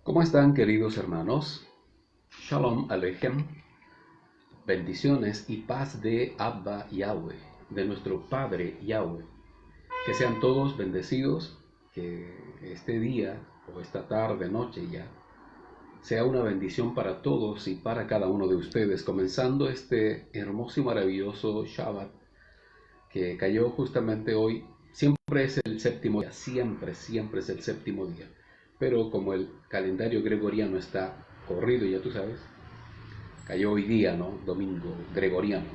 ¿Cómo están, queridos hermanos? Shalom Aleichem, bendiciones y paz de Abba Yahweh, de nuestro Padre Yahweh. Que sean todos bendecidos, que este día o esta tarde, noche ya, sea una bendición para todos y para cada uno de ustedes, comenzando este hermoso y maravilloso Shabbat que cayó justamente hoy. Siempre es el séptimo día, siempre es el séptimo día. Pero como el calendario gregoriano está corrido, ya tú sabes, cayó hoy día, ¿no? Domingo gregoriano.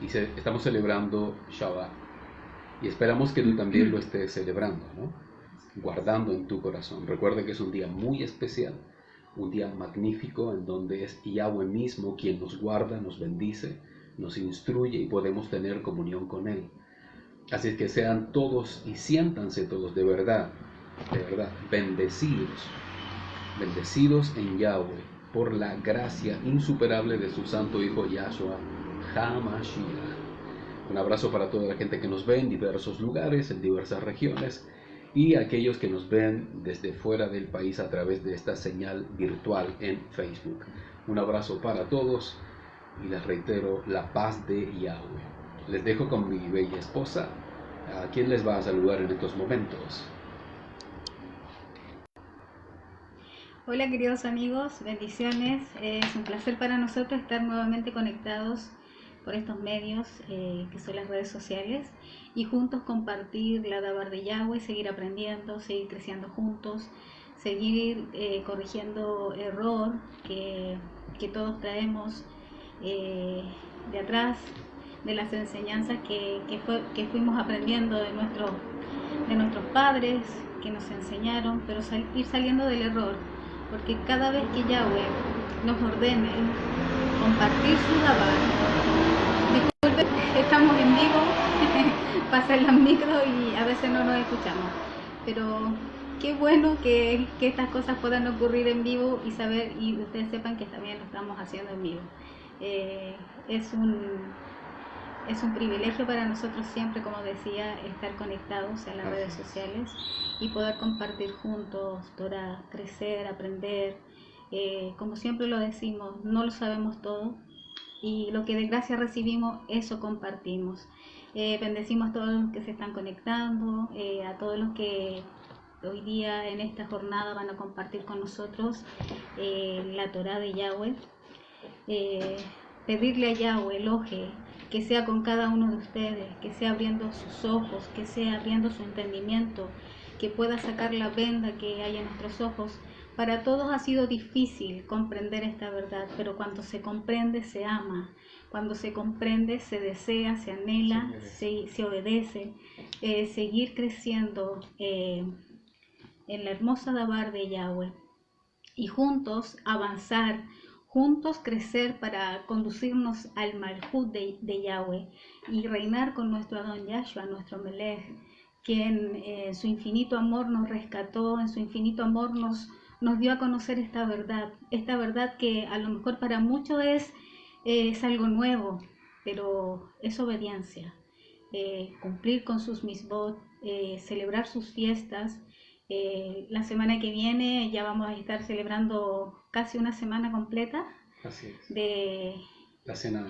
Y estamos celebrando Shabbat. Y esperamos que tú también lo estés celebrando, ¿no? Guardando en tu corazón. Recuerda que es un día muy especial, un día magnífico en donde es Yahweh mismo quien nos guarda, nos bendice, nos instruye y podemos tener comunión con Él. Así es que sean todos y siéntanse todos de verdad, bendecidos en Yahweh por la gracia insuperable de su santo Hijo Yahshua HaMashiach. Un abrazo para toda la gente que nos ve en diversos lugares, en diversas regiones, y aquellos que nos ven desde fuera del país a través de esta señal virtual en Facebook. Un abrazo para todos y les reitero la paz de Yahweh. Les dejo con mi bella esposa, a quien les va a saludar en estos momentos. Hola queridos amigos, bendiciones. Es un placer para nosotros estar nuevamente conectados por estos medios que son las redes sociales y juntos compartir la Dabar de Yahweh, seguir aprendiendo, seguir creciendo juntos, seguir corrigiendo error que todos traemos de atrás, de las enseñanzas que fuimos aprendiendo de nuestros padres que nos enseñaron, pero ir saliendo del error, porque cada vez que Yahweh nos ordene compartir su Dabar, disculpen, estamos en vivo, pasan las micros y a veces no nos escuchamos, pero qué bueno que estas cosas puedan ocurrir en vivo y ustedes sepan que también lo estamos haciendo en vivo. Es un privilegio para nosotros siempre, como decía, estar conectados a las redes sociales y poder compartir juntos, Torah, crecer, aprender. Como siempre lo decimos, no lo sabemos todo y lo que de gracia recibimos, eso compartimos. Bendecimos a todos los que se están conectando, a todos los que hoy día en esta jornada van a compartir con nosotros la Torah de Yahweh. Pedirle a Yahweh, Elohe, que sea con cada uno de ustedes, que sea abriendo sus ojos, que sea abriendo su entendimiento, que pueda sacar la venda que hay en nuestros ojos. Para todos ha sido difícil comprender esta verdad, pero cuando se comprende se ama, cuando se comprende se desea, se anhela, se obedece, seguir creciendo en la hermosa Dabar de Yahweh y juntos avanzar, juntos crecer para conducirnos al Malhut de Yahweh y reinar con nuestro Adón Yahshua, nuestro Melech, quien en su infinito amor nos rescató, en su infinito amor nos dio a conocer esta verdad que a lo mejor para muchos es algo nuevo, pero es obediencia, cumplir con sus misbot, celebrar sus fiestas. La semana que viene ya vamos a estar celebrando casi una semana completa. Así es. De la cena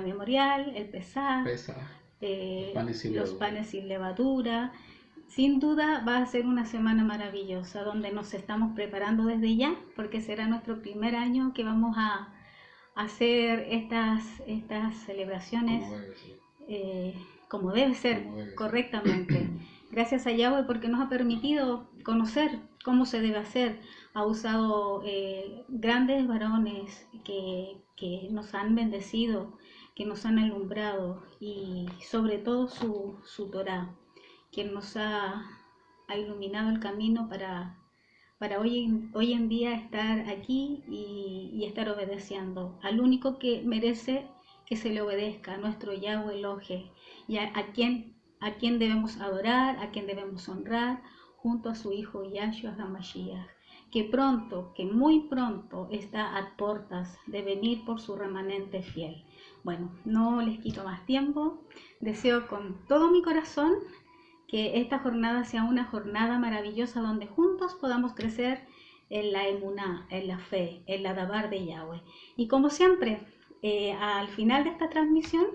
memorial, el Pesaj, los panes sin levadura. Sin duda va a ser una semana maravillosa donde nos estamos preparando desde ya, porque será nuestro primer año que vamos a hacer estas celebraciones como debe ser, correctamente. Gracias a Yahweh porque nos ha permitido conocer cómo se debe hacer. Ha usado grandes varones que nos han bendecido, que nos han alumbrado y sobre todo su Torah, quien nos ha iluminado el camino para hoy en día estar aquí y estar obedeciendo al único que merece que se le obedezca, a nuestro Yahweh Elohe, y a quien debemos adorar, a quien debemos honrar, junto a su Hijo Yahshua HaMashiach, que muy pronto está a puertas de venir por su remanente fiel. Bueno, no les quito más tiempo, deseo con todo mi corazón que esta jornada sea una jornada maravillosa donde juntos podamos crecer en la emuná, en la fe, en la dabar de Yahweh. Y como siempre, al final de esta transmisión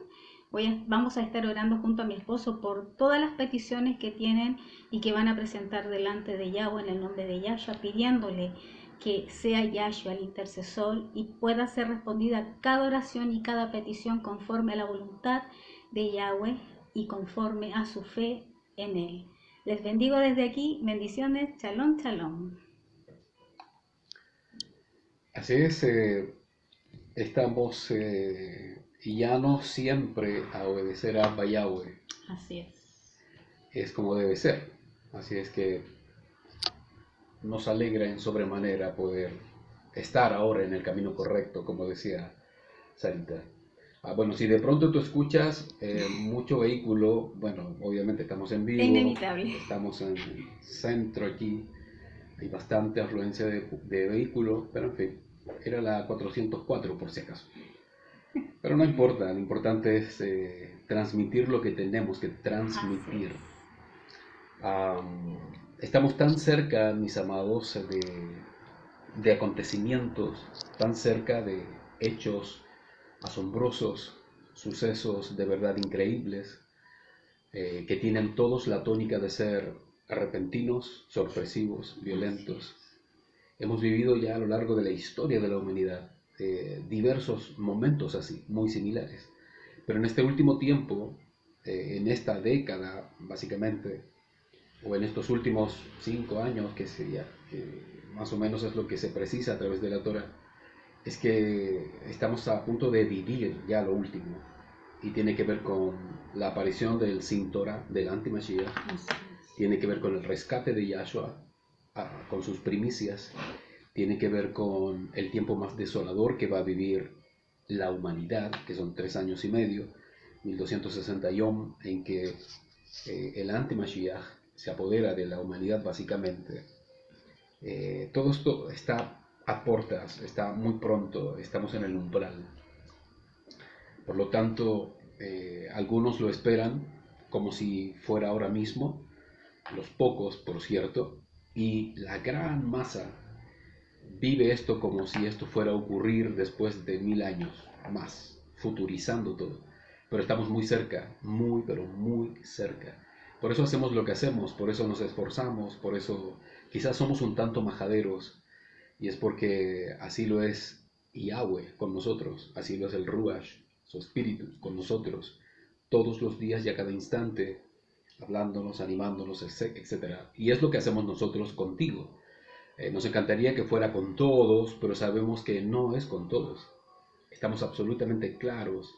vamos a estar orando junto a mi esposo por todas las peticiones que tienen y que van a presentar delante de Yahweh en el nombre de Yahshua, pidiéndole que sea Yahshua el intercesor y pueda ser respondida cada oración y cada petición conforme a la voluntad de Yahweh y conforme a su fe en él. Les bendigo desde aquí, bendiciones, shalom, shalom. Así es, estamos llanos siempre a obedecer a Abba Yahweh. Así es. Es como debe ser. Así es que nos alegra en sobremanera poder estar ahora en el camino correcto, como decía Sarita. Bueno, si de pronto tú escuchas mucho vehículo, bueno, obviamente estamos en vivo. Inevitable. Estamos en el centro aquí. Hay bastante afluencia de vehículos, pero en fin, era la 404 por si acaso. Pero no importa, lo importante es transmitir lo que tenemos que transmitir. Estamos tan cerca, mis amados, de acontecimientos, tan cerca de hechos asombrosos, sucesos de verdad increíbles, que tienen todos la tónica de ser repentinos, sorpresivos, violentos. Hemos vivido ya a lo largo de la historia de la humanidad diversos momentos así, muy similares. Pero en este último tiempo, en esta década, básicamente, o en estos últimos 5 años, que más o menos es lo que se precisa a través de la Torah, es que estamos a punto de vivir ya lo último. Y tiene que ver con la aparición del Sin Torah, del Anti-Mashiach. Tiene que ver con el rescate de Yahshua, con sus primicias. Tiene que ver con el tiempo más desolador que va a vivir la humanidad, que son 3 años y medio, 1260 Yom, en que el Anti-Mashiach se apodera de la humanidad básicamente. Todo esto está a puertas, está muy pronto, estamos en el umbral. Por lo tanto, algunos lo esperan como si fuera ahora mismo, los pocos, por cierto, y la gran masa vive esto como si esto fuera a ocurrir después de 1000 años más, futurizando todo. Pero estamos muy cerca, muy, pero muy cerca. Por eso hacemos lo que hacemos, por eso nos esforzamos, por eso quizás somos un tanto majaderos, y es porque así lo es Yahweh con nosotros, así lo es el Ruach, su espíritu con nosotros, todos los días y a cada instante, hablándonos, animándonos, etc. Y es lo que hacemos nosotros contigo. Nos encantaría que fuera con todos, pero sabemos que no es con todos. Estamos absolutamente claros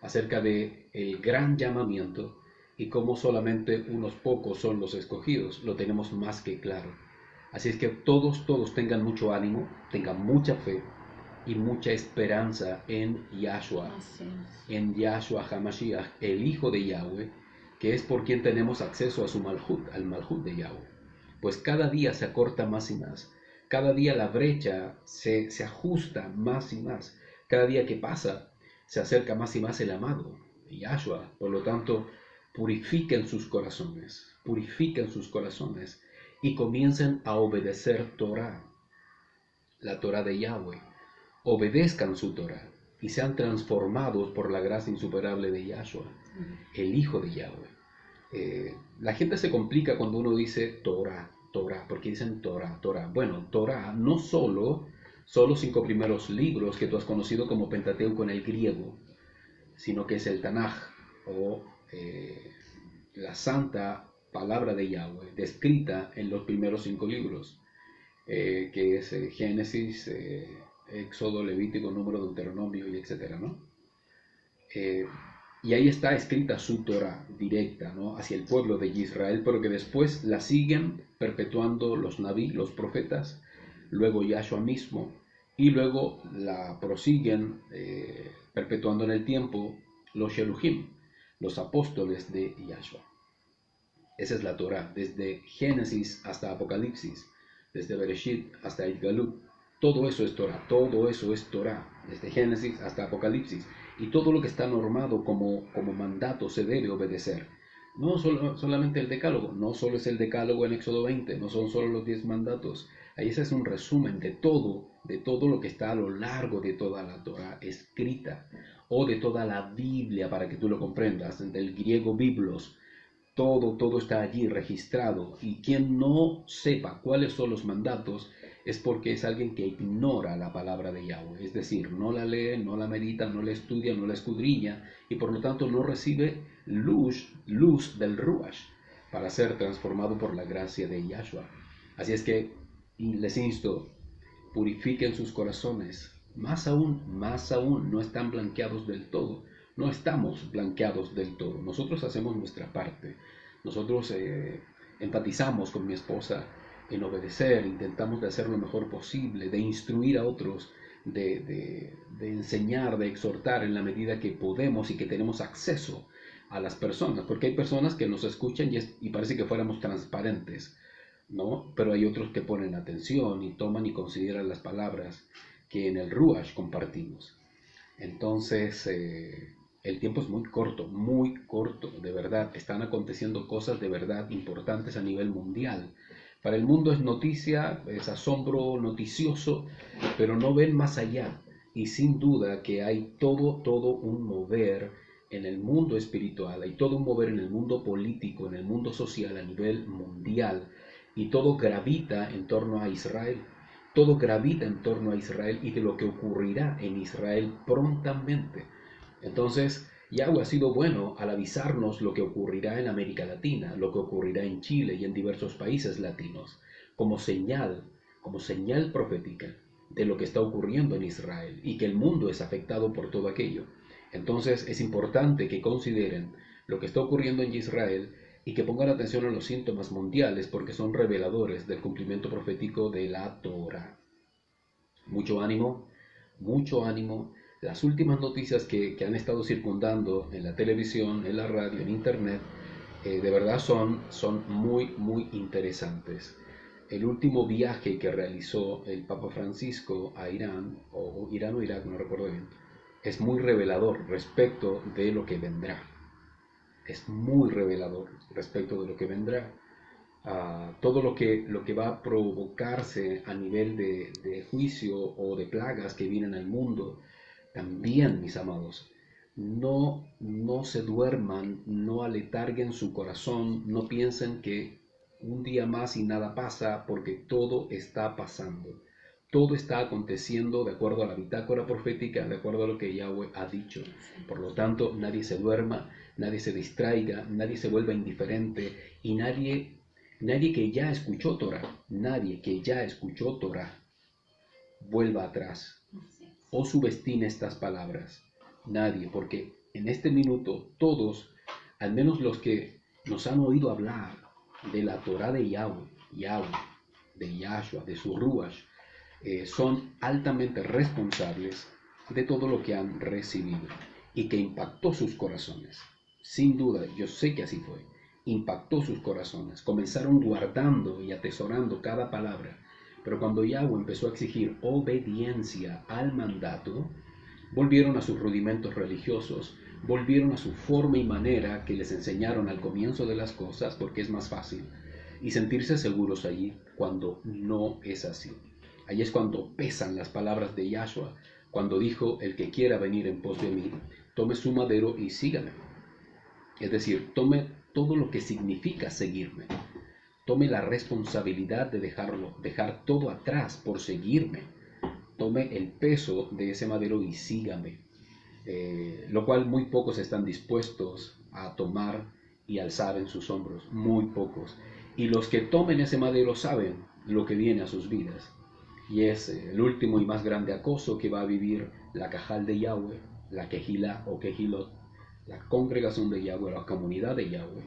acerca de el gran llamamiento y cómo solamente unos pocos son los escogidos. Lo tenemos más que claro. Así es que todos tengan mucho ánimo, tengan mucha fe y mucha esperanza en Yahshua, en Yahshua HaMashiach, el Hijo de Yahweh, que es por quien tenemos acceso a su Malhut, al Malhut de Yahweh. Pues cada día se acorta más y más, cada día la brecha se ajusta más y más, cada día que pasa se acerca más y más el amado, Yahshua. Por lo tanto, purifiquen sus corazones y comiencen a obedecer Torah, la Torah de Yahweh. Obedezcan su Torah y sean transformados por la gracia insuperable de Yahshua, el Hijo de Yahweh. La gente se complica cuando uno dice Torah, porque dicen Torah. Bueno, Torah no solo son los 5 primeros libros que tú has conocido como Pentateuco en el griego, sino que es el Tanaj, o la santa palabra de Yahweh, descrita en los primeros 5 libros, que es Génesis, Éxodo, Levítico, Número, Deuteronomio, y etcétera, ¿no? Y ahí está escrita su Torah directa, ¿no?, hacia el pueblo de Israel, pero que después la siguen perpetuando los naví, los profetas, luego Yahshua mismo, y luego la prosiguen perpetuando en el tiempo los Sheluhim, los apóstoles de Yahshua. Esa es la Torah, desde Génesis hasta Apocalipsis, desde Bereshit hasta Itgalut. Todo eso es Torah, desde Génesis hasta Apocalipsis. Y todo lo que está normado como mandato se debe obedecer. No solamente el decálogo, no solo es el decálogo en Éxodo 20, no son solo los 10 mandatos. Ahí ese es un resumen de todo lo que está a lo largo de toda la Torah escrita, o de toda la Biblia, para que tú lo comprendas, del griego biblos. Todo está allí registrado, y quien no sepa cuáles son los mandatos es porque es alguien que ignora la palabra de Yahweh, es decir, no la lee, no la medita, no la estudia, no la escudriña, y por lo tanto no recibe luz del Ruach para ser transformado por la gracia de Yahshua. Así es que les insto, purifiquen sus corazones, más aún, no están blanqueados del todo. No estamos blanqueados del todo. Nosotros hacemos nuestra parte. Nosotros empatizamos con mi esposa en obedecer, intentamos de hacer lo mejor posible, de instruir a otros, de enseñar, de exhortar en la medida que podemos y que tenemos acceso a las personas, porque hay personas que nos escuchan y parece que fuéramos transparentes, ¿no? Pero hay otros que ponen atención y toman y consideran las palabras que en el Ruach compartimos. Entonces, el tiempo es muy corto, de verdad. Están aconteciendo cosas de verdad importantes a nivel mundial. Para el mundo es noticia, es asombro noticioso, pero no ven más allá. Y sin duda que hay todo un mover en el mundo espiritual, hay todo un mover en el mundo político, en el mundo social a nivel mundial, y todo gravita en torno a Israel. Todo gravita en torno a Israel y de lo que ocurrirá en Israel prontamente. Entonces, Yahweh ha sido bueno al avisarnos lo que ocurrirá en América Latina, lo que ocurrirá en Chile y en diversos países latinos, como señal profética de lo que está ocurriendo en Israel y que el mundo es afectado por todo aquello. Entonces, es importante que consideren lo que está ocurriendo en Israel y que pongan atención a los síntomas mundiales porque son reveladores del cumplimiento profético de la Torah. Mucho ánimo, mucho ánimo. Las últimas noticias que han estado circundando en la televisión, en la radio, en internet, de verdad son muy interesantes. El último viaje que realizó el Papa Francisco a Irán, o Irán o Irak, no recuerdo bien, es muy revelador respecto de lo que vendrá. Es muy revelador respecto de lo que vendrá. Todo lo que va a provocarse a nivel de juicio o de plagas que vienen al mundo. También, mis amados, no se duerman, no aletarguen su corazón, no piensen que un día más y nada pasa, porque todo está pasando. Todo está aconteciendo de acuerdo a la bitácora profética, de acuerdo a lo que Yahweh ha dicho. Por lo tanto, nadie se duerma, nadie se distraiga, nadie se vuelva indiferente y nadie que ya escuchó Torah, vuelva atrás o subestime estas palabras. Nadie, porque en este minuto todos, al menos los que nos han oído hablar de la Torah de Yahweh, de Yahshua, de su Ruach, son altamente responsables de todo lo que han recibido y que impactó sus corazones. Sin duda, yo sé que así fue. Impactó sus corazones. Comenzaron guardando y atesorando cada palabra. Pero cuando Yahweh empezó a exigir obediencia al mandato, volvieron a sus rudimentos religiosos, volvieron a su forma y manera que les enseñaron al comienzo de las cosas, porque es más fácil, y sentirse seguros allí cuando no es así. Allí es cuando pesan las palabras de Yahshua, cuando dijo: el que quiera venir en pos de mí, tome su madero y sígame. Es decir, tome todo lo que significa seguirme. Tome la responsabilidad de dejar todo atrás por seguirme. Tome el peso de ese madero y sígame. Lo cual muy pocos están dispuestos a tomar y alzar en sus hombros. Muy pocos. Y los que tomen ese madero saben lo que viene a sus vidas. Y es el último y más grande acoso que va a vivir la Cajal de Yahweh, la Kehilá o Kehilot, la congregación de Yahweh, la comunidad de Yahweh,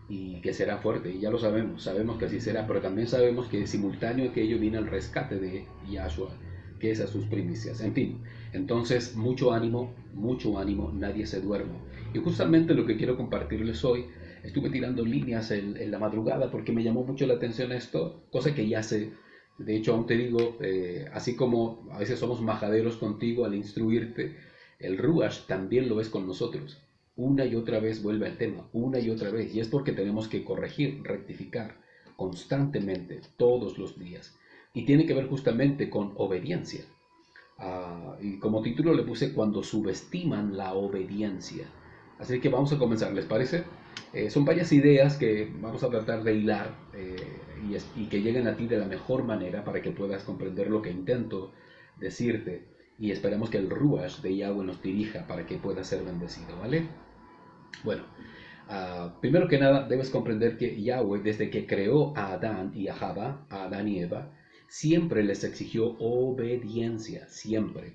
y que será fuerte, y ya lo sabemos que así será, pero también sabemos que simultáneo a que ello viene el rescate de Yahshua, que es a sus primicias. En fin, entonces mucho ánimo, nadie se duerma. Y justamente lo que quiero compartirles hoy, estuve tirando líneas en la madrugada porque me llamó mucho la atención esto, cosa que ya sé. De hecho, aún te digo, así como a veces somos majaderos contigo al instruirte, el Ruach también lo es con nosotros. una y otra vez vuelve al tema, una y otra vez, y es porque tenemos que corregir, rectificar constantemente, todos los días, y tiene que ver justamente con obediencia. Y como título le puse cuando subestiman la obediencia. Así que vamos a comenzar, ¿les parece? Son varias ideas que vamos a tratar de hilar y que lleguen a ti de la mejor manera para que puedas comprender lo que intento decirte, y esperamos que el Ruach de Yahweh nos dirija para que puedas ser bendecido, ¿vale? Bueno, primero que nada debes comprender que Yahweh, desde que creó a Adán y a Java, a Adán y Eva, siempre les exigió obediencia, siempre.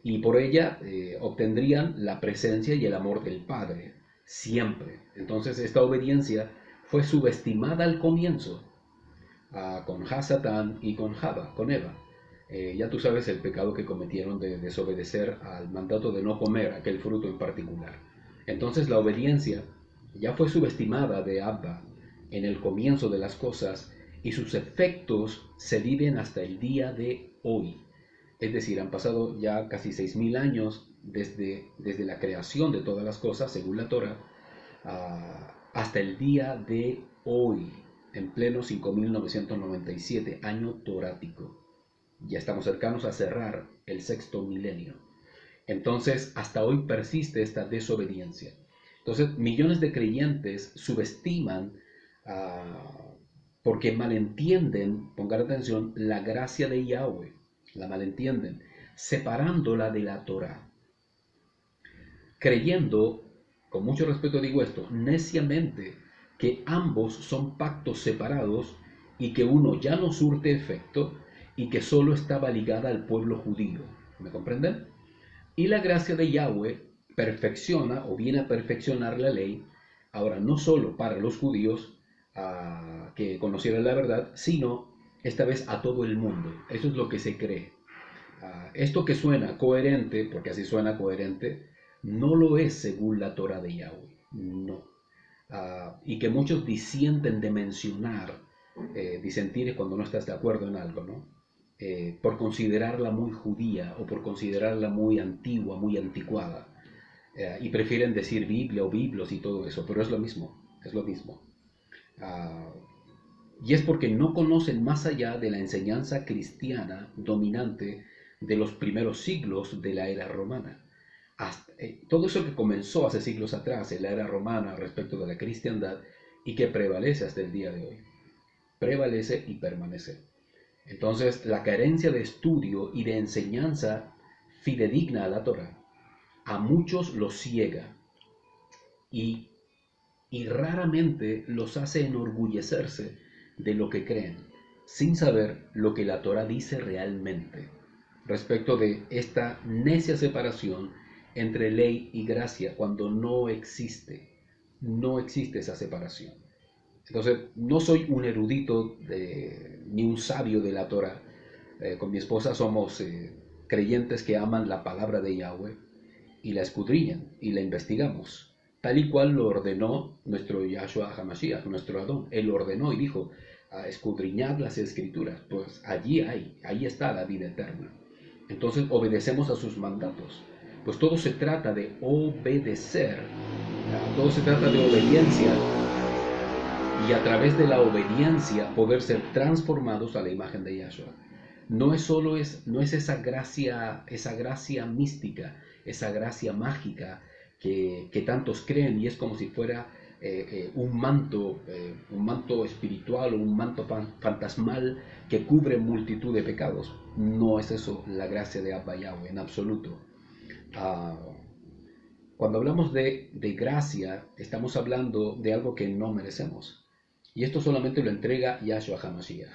Y por ella obtendrían la presencia y el amor del Padre, siempre. Entonces esta obediencia fue subestimada al comienzo, con Hasatán y con Java, con Eva. Ya tú sabes el pecado que cometieron de desobedecer al mandato de no comer aquel fruto en particular. Entonces la obediencia ya fue subestimada de Abba en el comienzo de las cosas, y sus efectos se viven hasta el día de hoy. Es decir, han pasado ya casi 6.000 años desde la creación de todas las cosas, según la Torah, hasta el día de hoy, en pleno 5.997, año torático. Ya estamos cercanos a cerrar el 6.º milenio. Entonces, hasta hoy persiste esta desobediencia. Entonces, millones de creyentes subestiman porque malentienden, pongan atención, la gracia de Yahweh, la malentienden, separándola de la Torah, creyendo, con mucho respeto digo esto, neciamente, que ambos son pactos separados y que uno ya no surte efecto y que solo estaba ligada al pueblo judío. ¿Me comprenden? Y la gracia de Yahweh perfecciona o viene a perfeccionar la ley, ahora no solo para los judíos que conocieran la verdad, sino esta vez a todo el mundo. Eso es lo que se cree. Esto que suena coherente, porque así suena coherente, no lo es según la Torah de Yahweh. No. Y que muchos disienten de mencionar, disentir es cuando no estás de acuerdo en algo, ¿no? Por considerarla muy judía o por considerarla muy antigua, muy anticuada. Y prefieren decir Biblia o Biblos y todo eso, pero es lo mismo, es lo mismo. Y es porque no conocen más allá de la enseñanza cristiana dominante de los primeros siglos de la era romana. Todo eso que comenzó hace siglos atrás en la era romana respecto de la cristiandad y que prevalece hasta el día de hoy. Prevalece y permanece. Entonces, la carencia de estudio y de enseñanza fidedigna a la Torah a muchos los ciega y raramente los hace enorgullecerse de lo que creen, sin saber lo que la Torah dice realmente respecto de esta necia separación entre ley y gracia, cuando no existe esa separación. Entonces, no soy un erudito ni un sabio de la Torah. Con mi esposa somos creyentes que aman la palabra de Yahweh y la escudriñan y la investigamos, tal y cual lo ordenó nuestro Yahshua HaMashiach, nuestro Adón. Él ordenó y dijo, escudriñad las escrituras, pues allí está la vida eterna. Entonces obedecemos a sus mandatos, pues todo se trata de obedecer, todo se trata de obediencia, y a través de la obediencia poder ser transformados a la imagen de Yahshua. No es esa gracia mística, esa gracia mágica que tantos creen, y es como si fuera un manto espiritual o un manto fantasmal que cubre multitud de pecados. No es eso la gracia de Abba Yahweh, en absoluto. Cuando hablamos de gracia, estamos hablando de algo que no merecemos. Y esto solamente lo entrega Yahshua HaMashiach.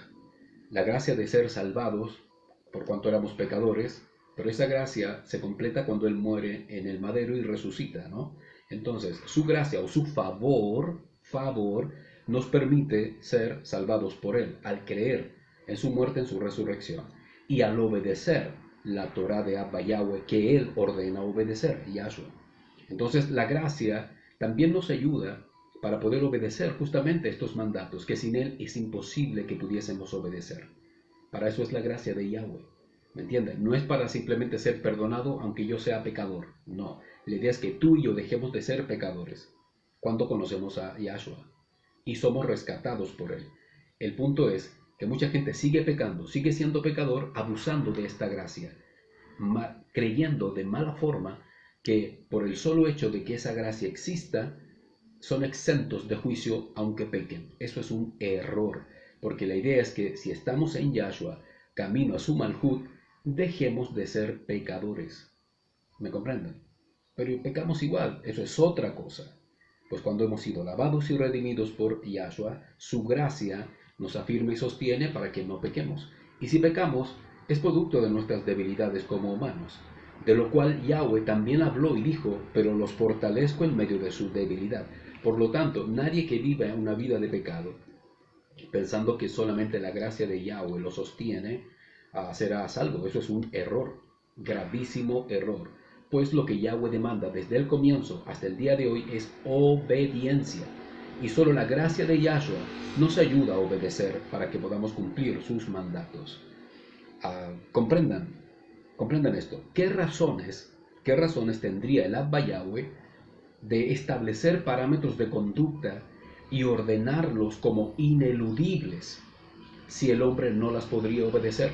La gracia de ser salvados, por cuanto éramos pecadores, pero esa gracia se completa cuando Él muere en el madero y resucita, ¿no? Entonces, su gracia o su favor nos permite ser salvados por Él, al creer en su muerte, en su resurrección, y al obedecer la Torah de Abba Yahweh, que Él ordena obedecer, Yahshua. Entonces, la gracia también nos ayuda para poder obedecer justamente estos mandatos, que sin Él es imposible que pudiésemos obedecer. Para eso es la gracia de Yahweh, ¿me entienden? No es para simplemente ser perdonado aunque yo sea pecador, no. La idea es que tú y yo dejemos de ser pecadores cuando conocemos a Yahshua y somos rescatados por Él. El punto es que mucha gente sigue pecando, sigue siendo pecador, abusando de esta gracia, creyendo de mala forma que por el solo hecho de que esa gracia exista, son exentos de juicio aunque pequen. Eso es un error, porque la idea es que si estamos en Yahshua, camino a su Malhut, dejemos de ser pecadores. ¿Me comprenden? Pero pecamos igual, eso es otra cosa. Pues cuando hemos sido lavados y redimidos por Yahshua, su gracia nos afirma y sostiene para que no pequemos. Y si pecamos, es producto de nuestras debilidades como humanos, de lo cual Yahweh también habló y dijo, pero los fortalezco en medio de su debilidad. Por lo tanto, nadie que viva una vida de pecado, pensando que solamente la gracia de Yahweh lo sostiene, será salvo. Eso es un error, gravísimo error. Pues lo que Yahweh demanda desde el comienzo hasta el día de hoy es obediencia. Y solo la gracia de Yahshua nos ayuda a obedecer para que podamos cumplir sus mandatos. Comprendan esto. ¿Qué razones tendría el Abba Yahweh de establecer parámetros de conducta y ordenarlos como ineludibles si el hombre no las podría obedecer?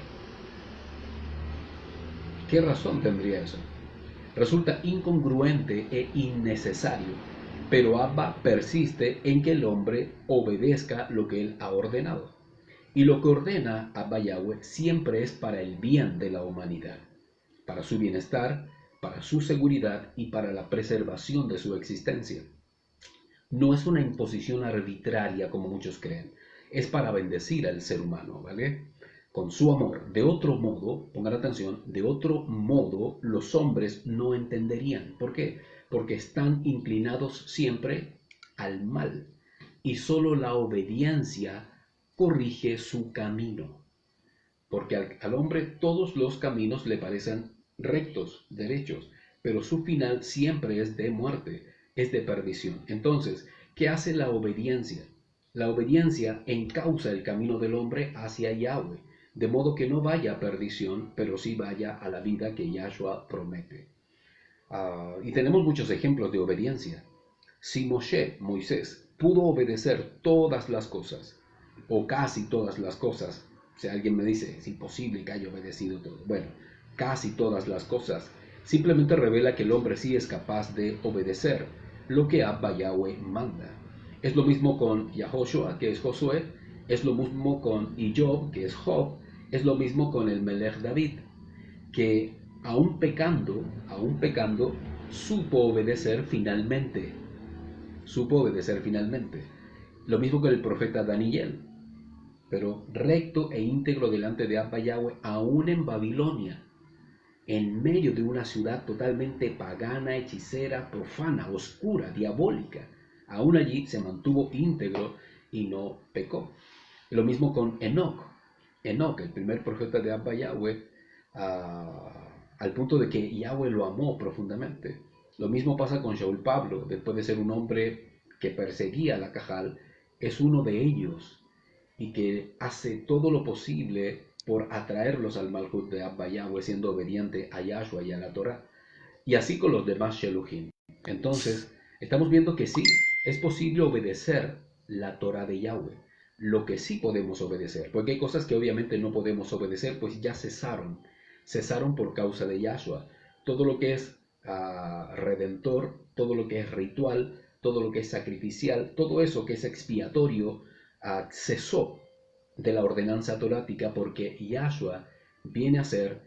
¿Qué razón tendría eso? Resulta incongruente e innecesario, pero Abba persiste en que el hombre obedezca lo que él ha ordenado. Y lo que ordena Abba Yahweh siempre es para el bien de la humanidad, para su bienestar, para su seguridad y para la preservación de su existencia. No es una imposición arbitraria como muchos creen, es para bendecir al ser humano, ¿vale? Con su amor. De otro modo, pongan atención, de otro modo los hombres no entenderían. ¿Por qué? Porque están inclinados siempre al mal y solo la obediencia corrige su camino. Porque al hombre todos los caminos le parecen rectos, derechos, pero su final siempre es de muerte, es de perdición. Entonces, ¿qué hace la obediencia? La obediencia encausa el camino del hombre hacia Yahweh, de modo que no vaya a perdición, pero sí vaya a la vida que Yahshua promete. Y tenemos muchos ejemplos de obediencia. Si Moisés, pudo obedecer todas las cosas, o casi todas las cosas, si alguien me dice, es imposible que haya obedecido todo. Bueno, casi todas las cosas, simplemente revela que el hombre sí es capaz de obedecer lo que Abba Yahweh manda. Es lo mismo con Yahoshua, que es Josué, es lo mismo con Ijob, que es Job, es lo mismo con el Melech David, que aún pecando, supo obedecer finalmente. Lo mismo que el profeta Daniel, pero recto e íntegro delante de Abba Yahweh, aún en Babilonia, en medio de una ciudad totalmente pagana, hechicera, profana, oscura, diabólica. Aún allí se mantuvo íntegro y no pecó. Lo mismo con Enoc, el primer profeta de Abba Yahweh, al punto de que Yahweh lo amó profundamente. Lo mismo pasa con Shaul Pablo, después de ser un hombre que perseguía a la Cajal, es uno de ellos y que hace todo lo posible por atraerlos al Malhut de Abba Yahweh, siendo obediente a Yahshua y a la Torah. Y así con los demás Sheluhim. Entonces, estamos viendo que sí, es posible obedecer la Torah de Yahweh. Lo que sí podemos obedecer, porque hay cosas que obviamente no podemos obedecer, pues ya cesaron por causa de Yahshua. Todo lo que es redentor, todo lo que es ritual, todo lo que es sacrificial, todo eso que es expiatorio, cesó de la ordenanza torática, porque Yahshua viene a ser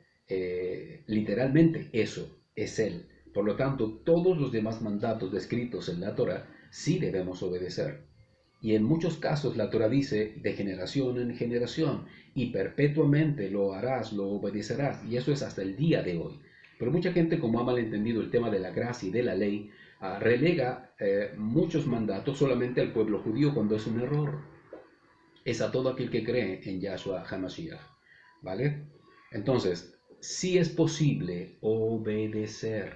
literalmente eso, es Él. Por lo tanto, todos los demás mandatos descritos en la Torah sí debemos obedecer. Y en muchos casos la Torah dice de generación en generación, y perpetuamente lo harás, lo obedecerás, y eso es hasta el día de hoy. Pero mucha gente, como ha malentendido el tema de la gracia y de la ley, relega muchos mandatos solamente al pueblo judío, cuando es un error. Es a todo aquel que cree en Yahshua HaMashiach, ¿vale? Entonces, sí es posible obedecer.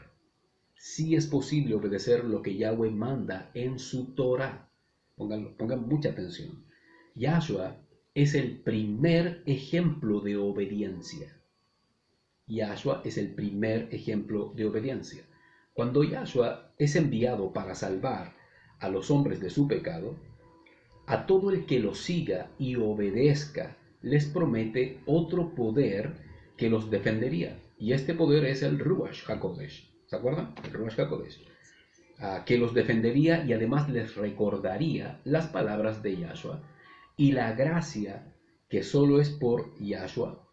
Sí es posible obedecer lo que Yahweh manda en su Torah. Pongan mucha atención. Yahshua es el primer ejemplo de obediencia. Yahshua es el primer ejemplo de obediencia. Cuando Yahshua es enviado para salvar a los hombres de su pecado, a todo el que lo siga y obedezca, les promete otro poder que los defendería. Y este poder es el Ruach HaKodesh. ¿Se acuerdan? El Ruach HaKodesh. Que los defendería y además les recordaría las palabras de Yahshua y la gracia que solo es por Yahshua.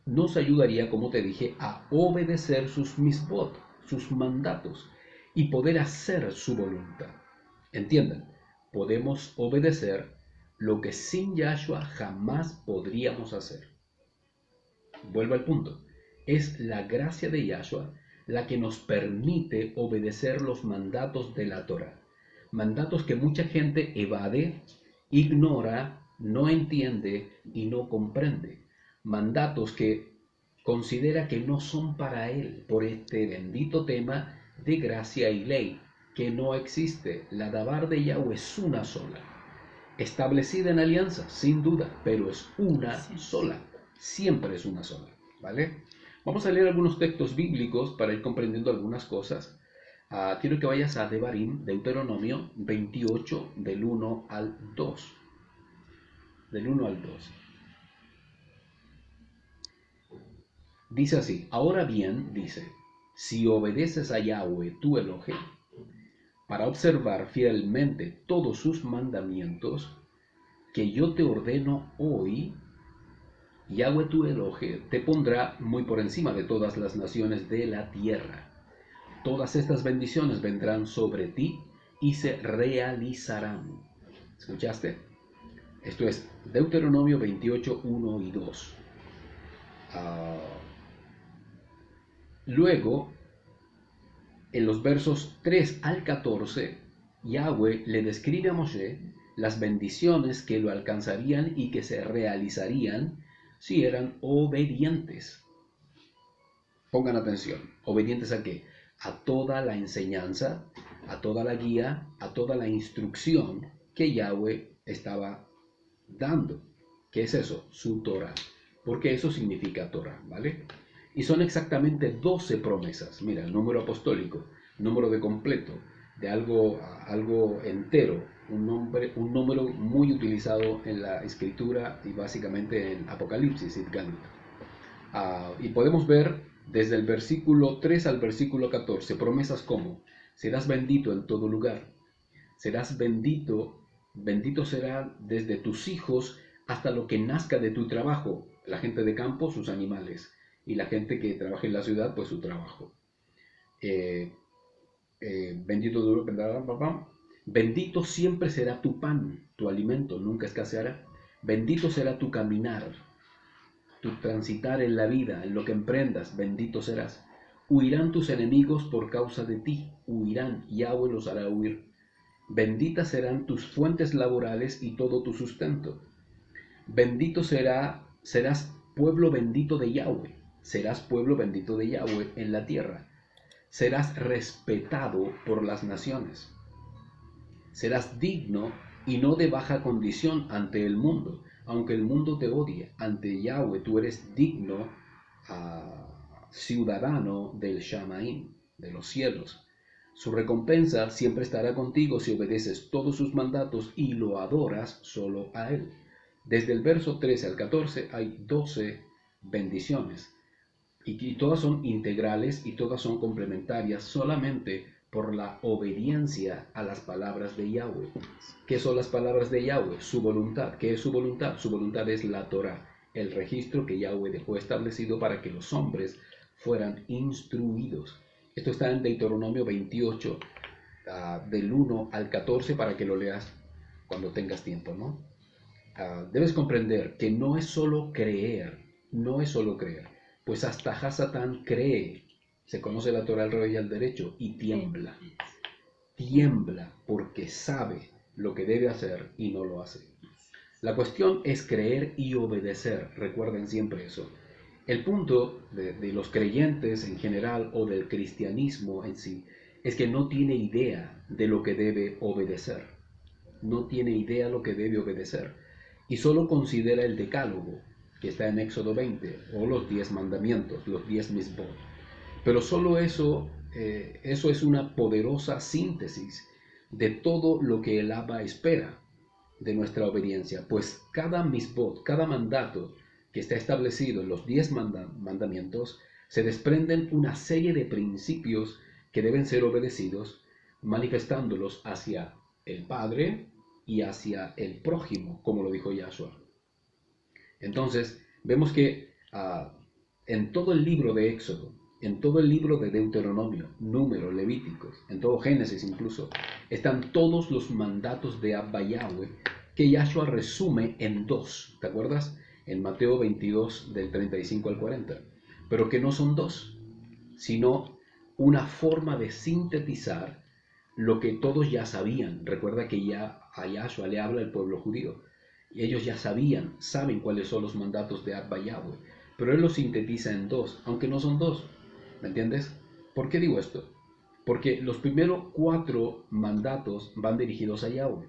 Nos ayudaría, como te dije, a obedecer sus misbot, sus mandatos, y poder hacer su voluntad. Entiendan, podemos obedecer lo que sin Yahshua jamás podríamos hacer. Vuelvo al punto. Es la gracia de Yahshua la que nos permite obedecer los mandatos de la Torah. Mandatos que mucha gente evade, ignora, no entiende y no comprende. Mandatos que considera que no son para él por este bendito tema de gracia y ley, que no existe. La Dabar de Yahweh es una sola, establecida en alianza, sin duda, pero es una sola, siempre es una sola, ¿vale? Vamos a leer algunos textos bíblicos para ir comprendiendo algunas cosas. Quiero que vayas a Devarim, Deuteronomio 28, del 1 al 2. Del 1 al 2. Dice así: ahora bien, dice, si obedeces a Yahweh tu Elohim, para observar fielmente todos sus mandamientos que yo te ordeno hoy, Yahweh tu Elohim te pondrá muy por encima de todas las naciones de la tierra. Todas estas bendiciones vendrán sobre ti y se realizarán. ¿Escuchaste? Esto es Deuteronomio 28, 1 y 2. Luego, en los versos 3 al 14, Yahweh le describe a Moshe las bendiciones que lo alcanzarían y que se realizarían si eran obedientes. Pongan atención. ¿Obedientes a qué? A toda la enseñanza, a toda la guía, a toda la instrucción que Yahweh estaba dando. ¿Qué es eso? Su Torah. Porque eso significa Torah, ¿vale? Y son exactamente 12 promesas. Mira, el número apostólico, número de completo, de algo entero, un número muy utilizado en la escritura y básicamente en Apocalipsis, y podemos ver desde el versículo 3 al versículo 14, promesas como: serás bendito en todo lugar, serás bendito, bendito será desde tus hijos hasta lo que nazca de tu trabajo, la gente de campo, sus animales, y la gente que trabaja en la ciudad, pues su trabajo. Bendito siempre será tu pan, tu alimento, nunca escaseará. Bendito será tu caminar, tu transitar en la vida, en lo que emprendas, bendito serás. Huirán tus enemigos por causa de ti, huirán, Yahweh los hará huir. Benditas serán tus fuentes laborales y todo tu sustento. Bendito serás pueblo bendito de Yahweh, serás pueblo bendito de Yahweh en la tierra. Serás respetado por las naciones. Serás digno y no de baja condición ante el mundo, aunque el mundo te odie. Ante Yahweh tú eres digno, ciudadano del Shamaim, de los cielos. Su recompensa siempre estará contigo si obedeces todos sus mandatos y lo adoras solo a Él. Desde el verso 13 al 14 hay 12 bendiciones. Y todas son integrales y todas son complementarias solamente por la obediencia a las palabras de Yahweh. ¿Qué son las palabras de Yahweh? Su voluntad. ¿Qué es su voluntad? Su voluntad es la Torah, el registro que Yahweh dejó establecido para que los hombres fueran instruidos. Esto está en Deuteronomio 28, del 1 al 14, para que lo leas cuando tengas tiempo, ¿no? Debes comprender que no es solo creer, pues hasta Hasatán cree, se conoce la Torah al revés y al derecho, y tiembla porque sabe lo que debe hacer y no lo hace. La cuestión es creer y obedecer, recuerden siempre eso. El punto de los creyentes en general o del cristianismo en sí es que no tiene idea de lo que debe obedecer. Y solo considera el decálogo que está en Éxodo 20 o los 10 mandamientos, los 10 misbot. Pero solo eso eso es una poderosa síntesis de todo lo que el Abba espera de nuestra obediencia, pues cada misbot, cada mandato que está establecido en los 10 mandamientos, se desprenden una serie de principios que deben ser obedecidos, manifestándolos hacia el Padre y hacia el prójimo, como lo dijo Yahshua. Entonces, vemos que en todo el libro de Éxodo, en todo el libro de Deuteronomio, Números, Levíticos, en todo Génesis incluso, están todos los mandatos de Abba Yahweh que Yahshua resume en 2, ¿te acuerdas? En Mateo 22, del 35 al 40. Pero que no son 2, sino una forma de sintetizar lo que todos ya sabían. Recuerda que ya a Yahshua le habla el pueblo judío. Y ellos ya saben cuáles son los mandatos de Abba Yahweh. Pero él los sintetiza en 2, aunque no son 2. ¿Me entiendes? ¿Por qué digo esto? Porque los primeros 4 mandatos van dirigidos a Yahweh.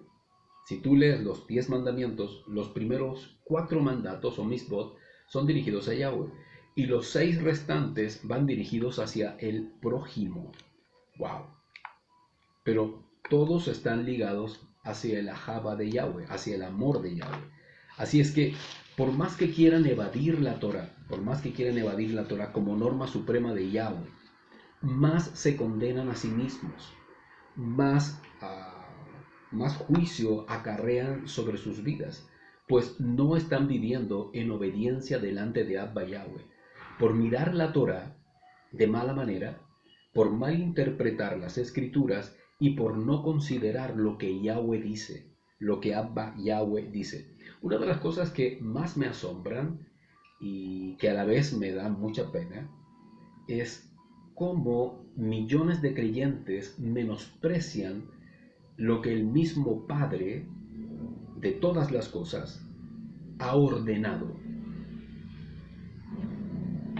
Si tú lees los 10 mandamientos, los primeros 4 mandatos o misbot son dirigidos a Yahweh. Y los 6 restantes van dirigidos hacia el prójimo. ¡Wow! Pero todos están ligados hacia el ahava de Yahweh, hacia el amor de Yahweh. Así es que, por más que quieran evadir la Torah, como norma suprema de Yahweh, más se condenan a sí mismos, más juicio acarrean sobre sus vidas, pues no están viviendo en obediencia delante de Abba Yahweh, por mirar la Torah de mala manera, por malinterpretar las Escrituras y por no considerar lo que Yahweh dice, lo que Abba Yahweh dice. Una de las cosas que más me asombran y que a la vez me da mucha pena es cómo millones de creyentes menosprecian lo que el mismo Padre de todas las cosas ha ordenado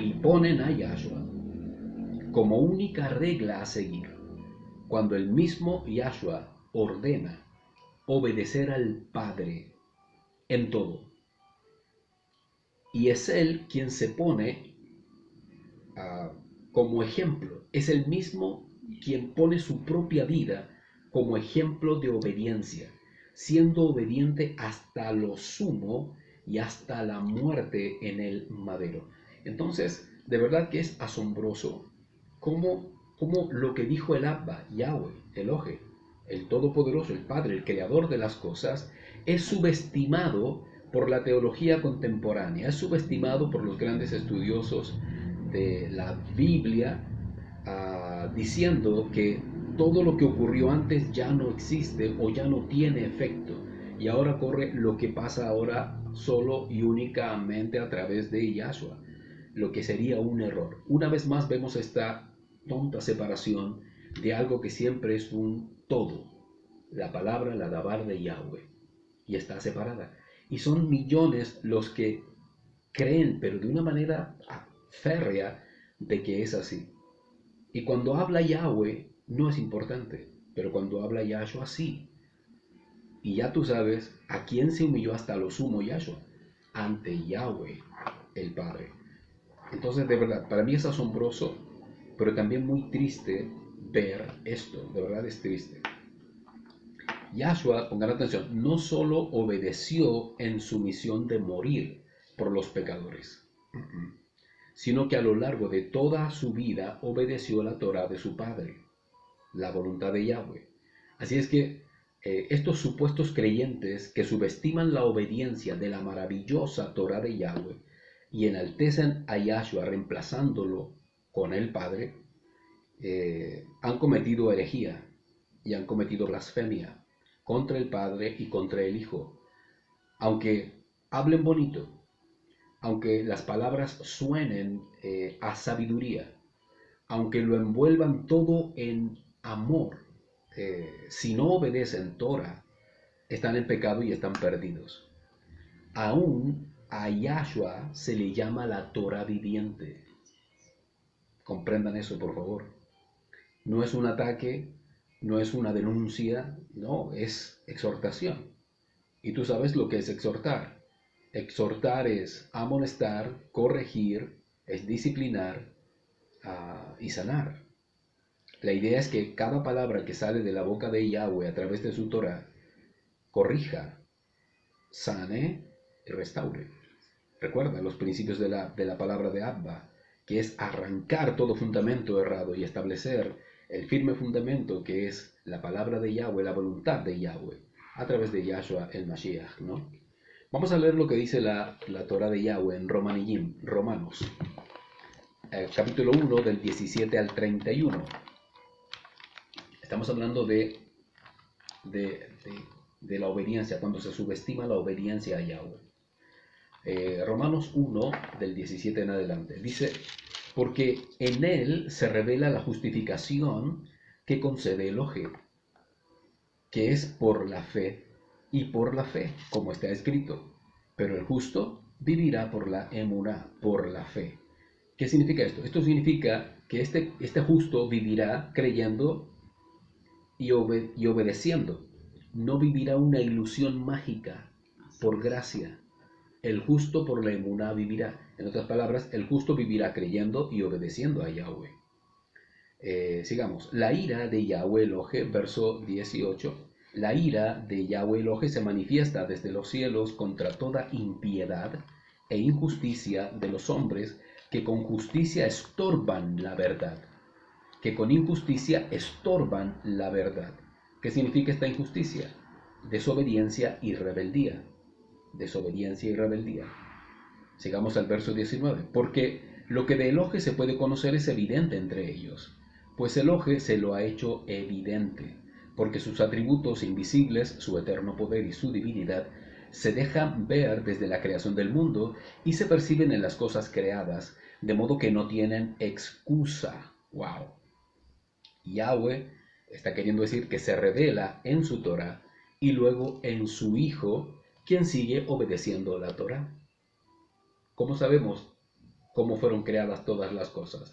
y ponen a Yahshua como única regla a seguir, cuando el mismo Yahshua ordena obedecer al Padre en todo. Y es Él quien se pone como ejemplo. Es el mismo quien pone su propia vida como ejemplo de obediencia, siendo obediente hasta lo sumo y hasta la muerte en el madero. Entonces, de verdad que es asombroso cómo lo que dijo el Abba, Yahweh, Elohe, el Todopoderoso, el Padre, el Creador de las cosas, es subestimado por la teología contemporánea, es subestimado por los grandes estudiosos de la Biblia, diciendo que todo lo que ocurrió antes ya no existe o ya no tiene efecto, y ahora ocurre lo que pasa ahora solo y únicamente a través de Yahshua, lo que sería un error. Una vez más vemos esta tonta separación de algo que siempre es un todo, la palabra, la dabar de Yahweh, y está separada. Y son millones los que creen, pero de una manera férrea, de que es así. Y cuando habla Yahweh no es importante, pero cuando habla Yahshua sí. Y ya tú sabes a quién se humilló hasta lo sumo Yahshua, ante Yahweh, el Padre. Entonces, de verdad, para mí es asombroso, pero también muy triste ver esto. De verdad es triste. Yahshua, pongan atención, no solo obedeció en su misión de morir por los pecadores, sino que a lo largo de toda su vida obedeció la Torah de su Padre, la voluntad de Yahweh. Así es que estos supuestos creyentes que subestiman la obediencia de la maravillosa Torah de Yahweh y enaltecen a Yahshua reemplazándolo con el Padre, han cometido herejía y han cometido blasfemia contra el Padre y contra el Hijo. Aunque hablen bonito, aunque las palabras suenen a sabiduría, aunque lo envuelvan todo en amor, si no obedecen Torah, están en pecado y están perdidos. Aún a Yahshua se le llama la Torah viviente. Comprendan eso, por favor. No es un ataque, no es una denuncia, no, es exhortación. Y tú sabes lo que es exhortar. Exhortar es amonestar, corregir, es disciplinar y sanar. La idea es que cada palabra que sale de la boca de Yahweh a través de su Torah corrija, sane y restaure. Recuerda los principios de la palabra de Abba, que es arrancar todo fundamento errado y establecer el firme fundamento que es la palabra de Yahweh, la voluntad de Yahweh, a través de Yahshua el Mashiach, ¿no? Vamos a leer lo que dice la Torah de Yahweh en Romanos, capítulo 1, del 17 al 31. Estamos hablando de la obediencia, cuando se subestima la obediencia a Yahweh. Romanos 1, del 17 en adelante, dice: porque en él se revela la justificación que concede Elohim, que es por la fe y por la fe, como está escrito. Pero el justo vivirá por la emuná, por la fe. ¿Qué significa esto? Esto significa que este justo vivirá creyendo y obedeciendo. No vivirá una ilusión mágica, por gracia. El justo por la emuná vivirá. En otras palabras, el justo vivirá creyendo y obedeciendo a Yahweh. Sigamos. La ira de Yahweh Elohim, verso 18. La ira de Yahweh Elohim se manifiesta desde los cielos contra toda impiedad e injusticia de los hombres que con justicia estorban la verdad. Que con injusticia estorban la verdad. ¿Qué significa esta injusticia? Desobediencia y rebeldía. Desobediencia y rebeldía. Sigamos al verso 19. Porque lo que de Elohim se puede conocer es evidente entre ellos, pues Elohim se lo ha hecho evidente, porque sus atributos invisibles, su eterno poder y su divinidad, se dejan ver desde la creación del mundo y se perciben en las cosas creadas, de modo que no tienen excusa. ¡Wow! Yahweh está queriendo decir que se revela en su Torah y luego en su Hijo, quien sigue obedeciendo la Torah. ¿Cómo sabemos cómo fueron creadas todas las cosas?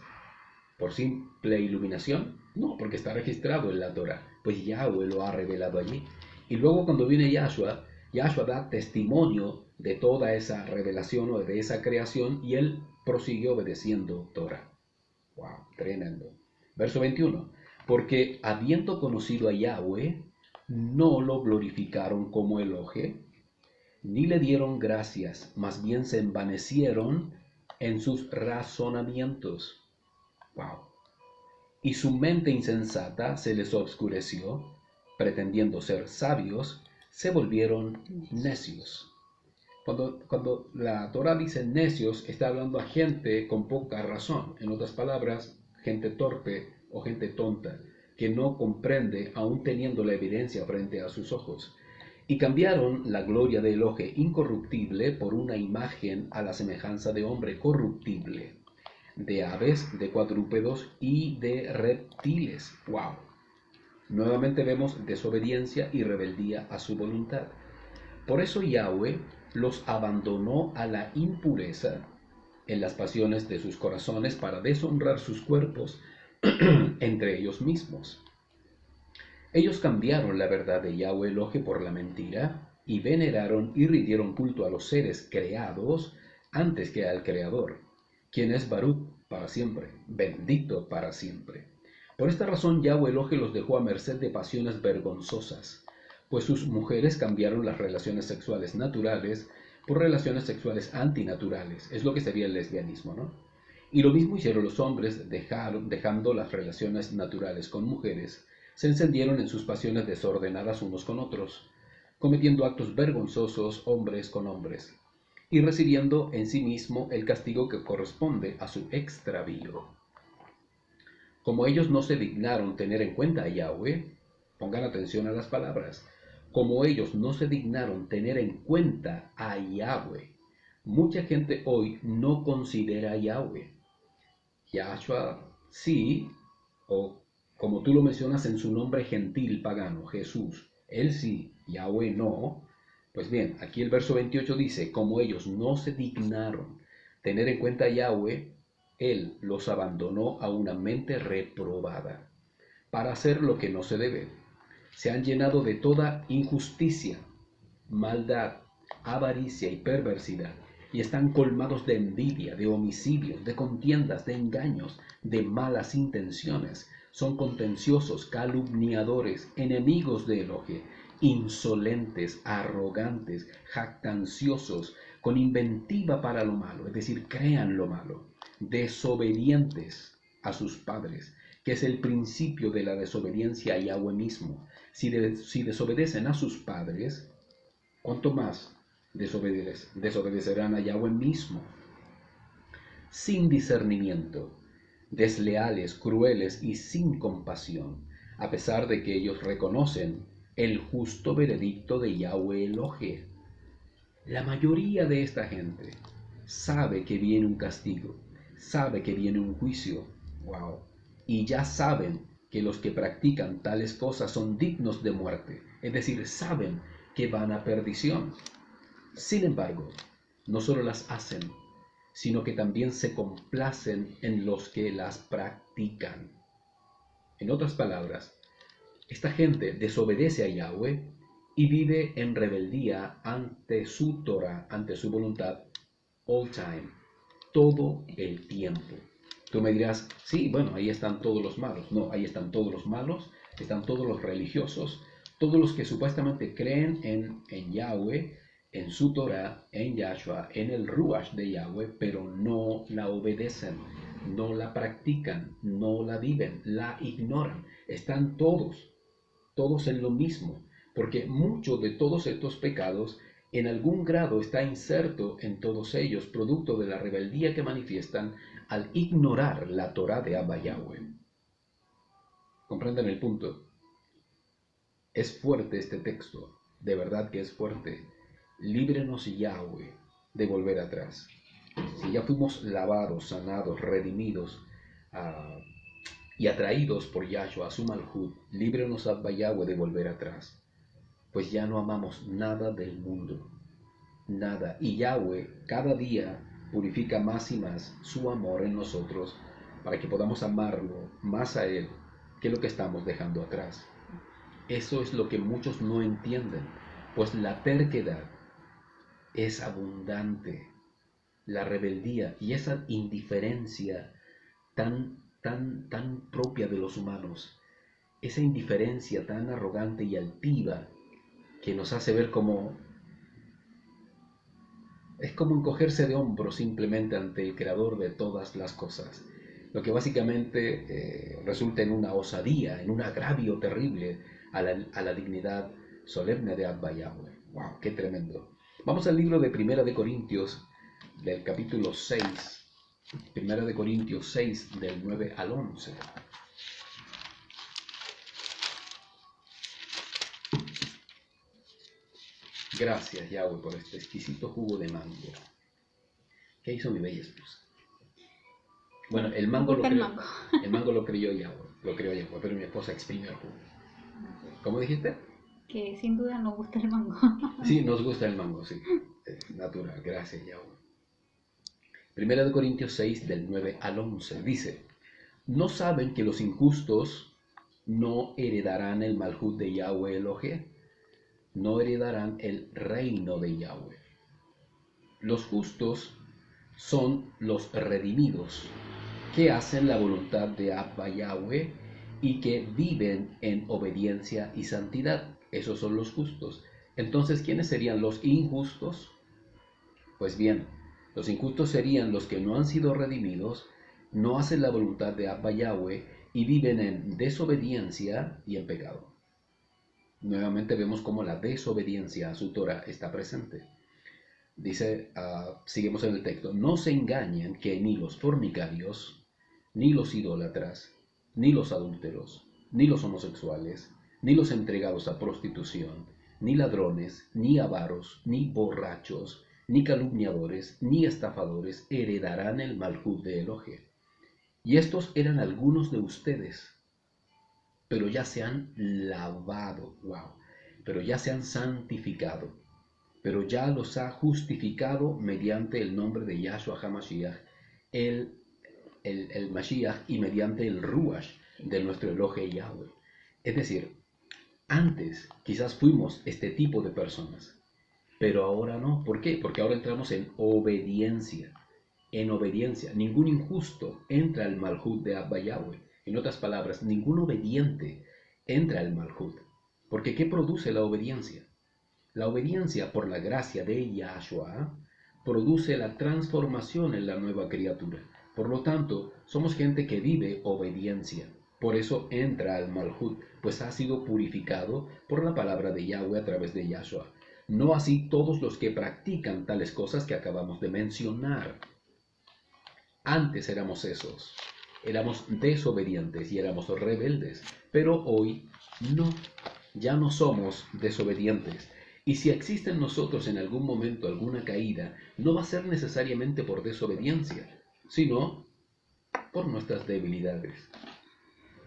¿Por simple iluminación? No, porque está registrado en la Torah. Pues Yahweh lo ha revelado allí. Y luego cuando viene Yahshua da testimonio de toda esa revelación o de esa creación y él prosigue obedeciendo Torah. ¡Wow! Tremendo. Verso 21. Porque habiendo conocido a Yahweh, no lo glorificaron como Elohim, ni le dieron gracias, más bien se envanecieron en sus razonamientos. Wow. Y su mente insensata se les obscureció, pretendiendo ser sabios, se volvieron necios. Cuando la Torah dice necios, está hablando a gente con poca razón. En otras palabras, gente torpe o gente tonta, que no comprende aún teniendo la evidencia frente a sus ojos. Y cambiaron la gloria de Elohim incorruptible por una imagen a la semejanza de hombre corruptible, de aves, de cuadrúpedos y de reptiles. ¡Wow! Nuevamente vemos desobediencia y rebeldía a su voluntad. Por eso Yahweh los abandonó a la impureza en las pasiones de sus corazones para deshonrar sus cuerpos entre ellos mismos. Ellos cambiaron la verdad de Yahweh Elohim por la mentira y veneraron y rindieron culto a los seres creados antes que al Creador, quien es Baruch para siempre, bendito para siempre. Por esta razón Yahweh Elohim los dejó a merced de pasiones vergonzosas, pues sus mujeres cambiaron las relaciones sexuales naturales por relaciones sexuales antinaturales. Es lo que sería el lesbianismo, ¿no? Y lo mismo hicieron los hombres, dejando las relaciones naturales con mujeres, se encendieron en sus pasiones desordenadas unos con otros, cometiendo actos vergonzosos hombres con hombres, y recibiendo en sí mismo el castigo que corresponde a su extravío. Como ellos no se dignaron tener en cuenta a Yahweh, pongan atención a las palabras, como ellos no se dignaron tener en cuenta a Yahweh, mucha gente hoy no considera a Yahweh. Yahshua sí, o como tú lo mencionas en su nombre gentil pagano, Jesús, él sí, Yahweh no. Pues bien, aquí el verso 28 dice, como ellos no se dignaron tener en cuenta a Yahweh, él los abandonó a una mente reprobada para hacer lo que no se debe. Se han llenado de toda injusticia, maldad, avaricia y perversidad, y están colmados de envidia, de homicidios, de contiendas, de engaños, de malas intenciones. son contenciosos, calumniadores, enemigos de Elohim, insolentes, arrogantes, jactanciosos, con inventiva para lo malo, es decir, crean lo malo, desobedientes a sus padres, que es el principio de la desobediencia a Yahweh mismo. Si desobedecen a sus padres, ¿cuánto más desobedecerán a Yahweh mismo? Sin discernimiento, desleales, crueles y sin compasión, a pesar de que ellos reconocen el justo veredicto de Yahweh Elohim. La mayoría de esta gente sabe que viene un castigo, sabe que viene un juicio, y ya saben que los que practican tales cosas son dignos de muerte, es decir, saben que van a perdición. Sin embargo, no solo las hacen, sino que también se complacen en los que las practican. En otras palabras, esta gente desobedece a Yahweh y vive en rebeldía ante su Torah, ante su voluntad, all time, todo el tiempo. Tú me dirás, sí, bueno, ahí están todos los malos. No, ahí están todos los malos, están todos los religiosos, todos los que supuestamente creen en Yahweh, en su Torah, en Yahshua, en el Ruach de Yahweh, pero no la obedecen, no la practican, no la viven, la ignoran. Están todos en lo mismo, porque muchos de todos estos pecados en algún grado está inserto en todos ellos, producto de la rebeldía que manifiestan al ignorar la Torah de Abba Yahweh. ¿Comprenden el punto? Es fuerte este texto, de verdad que es fuerte. Líbrenos, Yahweh, de volver atrás. Si ya fuimos lavados, sanados, redimidos y atraídos por Yahshua a su Malhut, líbrenos, Abba Yahweh, de volver atrás. Pues ya no amamos nada del mundo, nada. Y Yahweh cada día purifica más y más su amor en nosotros para que podamos amarlo más a Él que lo que estamos dejando atrás. Eso es lo que muchos no entienden, pues la terquedad es abundante, la rebeldía y esa indiferencia tan propia de los humanos, esa indiferencia tan arrogante y altiva que nos hace ver como es como encogerse de hombros simplemente ante el creador de todas las cosas, lo que básicamente resulta en una osadía, en un agravio terrible a la dignidad solemne de Abba Yahweh. ¡Wow! ¡Qué tremendo! Vamos al libro de Primera de Corintios, del capítulo 6, Primera de Corintios 6, del 9 al 11. Gracias, Yahweh, por este exquisito jugo de mango. ¿Qué hizo mi bella esposa? Bueno, el mango lo creyó Yahweh, pero mi esposa exprimió el jugo. ¿Cómo dijiste? Que sin duda nos gusta el mango. Sí, nos gusta el mango, sí. Es natural, gracias, Yahweh. Primera de Corintios 6, del 9 al 11, dice: ¿No saben que los injustos no heredarán el Malhut de Yahweh Elohim? No heredarán el reino de Yahweh. Los justos son los redimidos, que hacen la voluntad de Abba Yahweh y que viven en obediencia y santidad. Esos son los justos. Entonces, ¿quiénes serían los injustos? Pues bien, los injustos serían los que no han sido redimidos, no hacen la voluntad de Abba Yahweh y viven en desobediencia y en pecado. Nuevamente vemos cómo la desobediencia a su Torah está presente. Dice, seguimos en el texto: no se engañen que ni los fornicarios, ni los idólatras, ni los adúlteros, ni los homosexuales, ni los entregados a prostitución, ni ladrones, ni avaros, ni borrachos, ni calumniadores, ni estafadores heredarán el Malhut de Elohim. Y estos eran algunos de ustedes, pero ya se han lavado, pero ya se han santificado, pero ya los ha justificado mediante el nombre de Yahshua HaMashiach, el Mashiach, y mediante el Ruach de nuestro Elohim Yahweh. Es decir, antes quizás fuimos este tipo de personas, pero ahora no. ¿Por qué? Porque ahora entramos en obediencia. En obediencia. Ningún injusto entra al Malhut de Abba Yahweh. En otras palabras, ningún obediente entra al Malhut. Porque ¿qué produce la obediencia? La obediencia por la gracia de Yahshua produce la transformación en la nueva criatura. Por lo tanto, somos gente que vive obediencia. Por eso entra al Malhut, pues ha sido purificado por la palabra de Yahweh a través de Yahshua. No así todos los que practican tales cosas que acabamos de mencionar. Antes éramos esos. Éramos desobedientes y éramos rebeldes. Pero hoy no. Ya no somos desobedientes. Y si existe en nosotros en algún momento alguna caída, no va a ser necesariamente por desobediencia, sino por nuestras debilidades,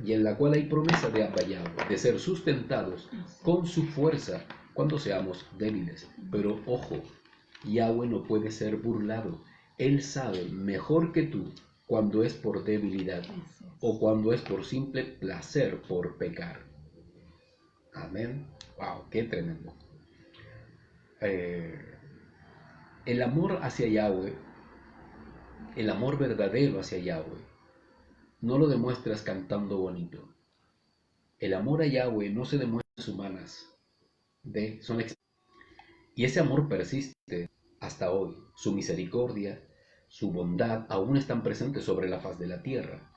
y en la cual hay promesa de Abba Yahweh, de ser sustentados con su fuerza cuando seamos débiles. Pero ojo, Yahweh no puede ser burlado. Él sabe mejor que tú cuando es por debilidad o cuando es por simple placer por pecar. Amén. Wow, qué tremendo. El amor hacia Yahweh, el amor verdadero hacia Yahweh, no lo demuestras cantando bonito. El amor a Yahweh no se demuestra en humanas, y ese amor persiste hasta hoy. Su misericordia, su bondad aún están presentes sobre la faz de la tierra.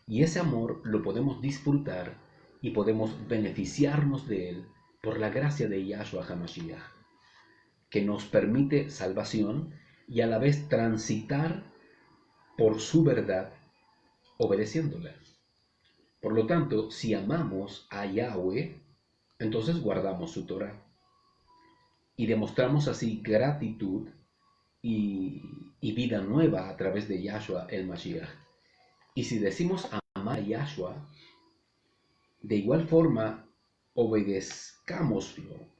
Y ese amor lo podemos disfrutar y podemos beneficiarnos de él por la gracia de Yahshua HaMashiach, que nos permite salvación y a la vez transitar por su verdad obedeciéndola. Por lo tanto, si amamos a Yahweh, entonces guardamos su Torah y demostramos así gratitud y vida nueva a través de Yahshua el Mashiach. Y si decimos amar a Yahshua, de igual forma obedezcámoslo.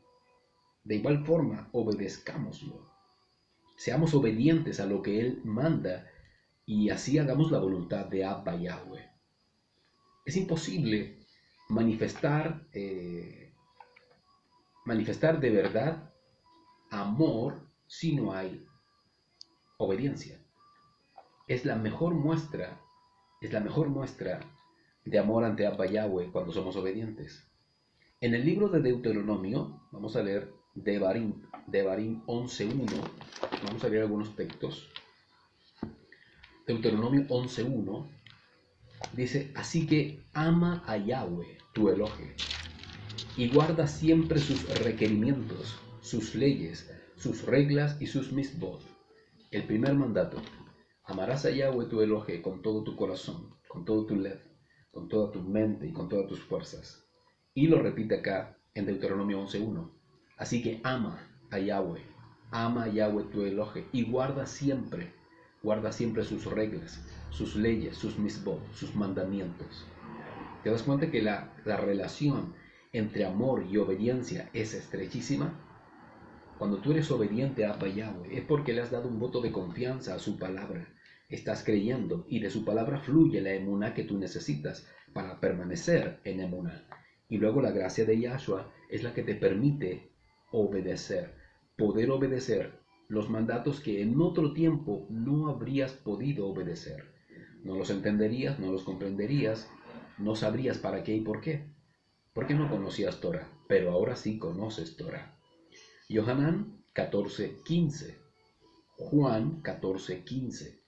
Seamos obedientes a lo que Él manda y así hagamos la voluntad de Abba Yahweh. Es imposible manifestar de verdad amor si no hay obediencia. Es la mejor muestra de amor ante Abba Yahweh cuando somos obedientes. En el libro de Deuteronomio, vamos a leer Devarim 11.1, vamos a leer algunos textos. Deuteronomio 11.1 dice: así que ama a Yahweh, tu Elohim, y guarda siempre sus requerimientos, sus leyes, sus reglas y sus misbot. El primer mandato: amarás a Yahweh tu Elohim con todo tu corazón, con todo tu lev, con toda tu mente y con todas tus fuerzas. Y lo repite acá en Deuteronomio 11.1. Así que ama a Yahweh tu Elohim y guarda siempre sus reglas, sus leyes, sus misbot, sus mandamientos. ¿Te das cuenta que la relación entre amor y obediencia es estrechísima? Cuando tú eres obediente a Abba Yahweh es porque le has dado un voto de confianza a su palabra. Estás creyendo y de su palabra fluye la emuná que tú necesitas para permanecer en emuná. Y luego la gracia de Yahshua es la que te permite poder obedecer los mandatos que en otro tiempo no habrías podido obedecer. No los entenderías, no los comprenderías, no sabrías para qué y por qué. Porque no conocías Torah, pero ahora sí conoces Torah. Yohanan 14:15. Juan 14:15.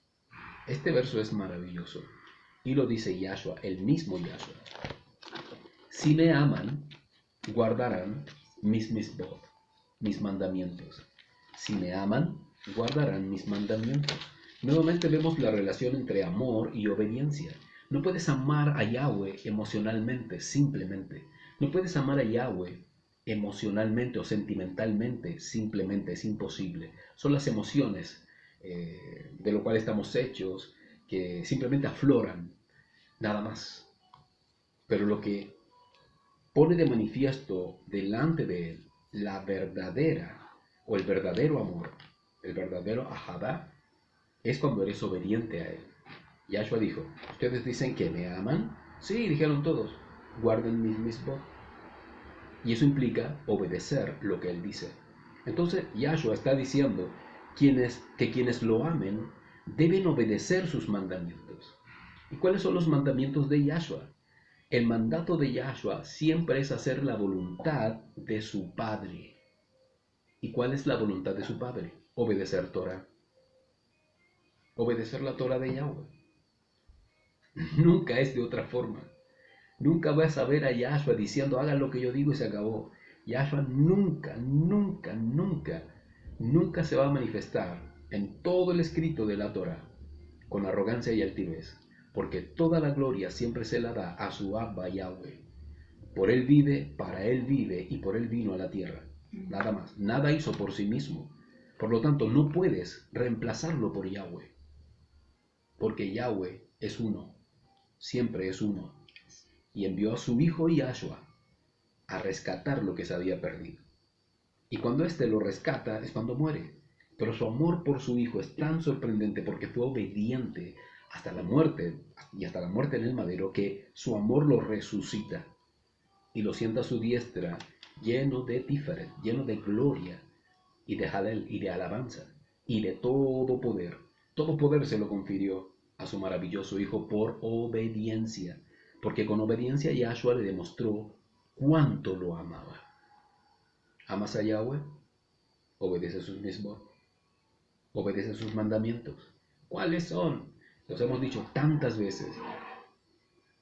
Este verso es maravilloso y lo dice Yahshua, el mismo Yahshua. Si me aman, guardarán mis misbot, mis mandamientos. Si me aman, guardarán mis mandamientos. Nuevamente vemos la relación entre amor y obediencia. No puedes amar a Yahweh emocionalmente, simplemente. No puedes amar a Yahweh emocionalmente o sentimentalmente, simplemente. Es imposible. Son las emociones de lo cual estamos hechos que simplemente afloran, nada más. Pero lo que pone de manifiesto delante de él la verdadera o el verdadero amor, el verdadero ahabá, es cuando eres obediente a él. Yahshua dijo: ¿ustedes dicen que me aman? Sí, dijeron todos, guarden mis misbot. Y eso implica obedecer lo que él dice. Entonces Yahshua está diciendo que quienes lo amen deben obedecer sus mandamientos. ¿Y cuáles son los mandamientos de Yahshua? El mandato de Yahshua siempre es hacer la voluntad de su Padre. ¿Y cuál es la voluntad de su Padre? Obedecer Torah. Obedecer la Torah de Yahweh. Nunca es de otra forma. Nunca vas a ver a Yahshua diciendo, hagan lo que yo digo y se acabó. Yahshua nunca se va a manifestar en todo el escrito de la Torah con arrogancia y altivez, porque toda la gloria siempre se la da a su Abba Yahweh. Por él vive, para él vive y por él vino a la tierra. Nada más. Nada hizo por sí mismo. Por lo tanto, no puedes reemplazarlo por Yahweh, porque Yahweh es uno, siempre es uno, y envió a su hijo Yahshua a rescatar lo que se había perdido. Y cuando éste lo rescata es cuando muere. Pero su amor por su hijo es tan sorprendente porque fue obediente hasta la muerte, y hasta la muerte en el madero, que su amor lo resucita y lo sienta a su diestra, lleno de tiferet, lleno de gloria y de halel y de alabanza y de todo poder. Todo poder se lo confirió a su maravilloso hijo por obediencia, porque con obediencia Yahshua le demostró cuánto lo amaba. ¿Amas a Yahweh? Obedece sus mismos. Obedece sus mandamientos. ¿Cuáles son? Los hemos dicho tantas veces.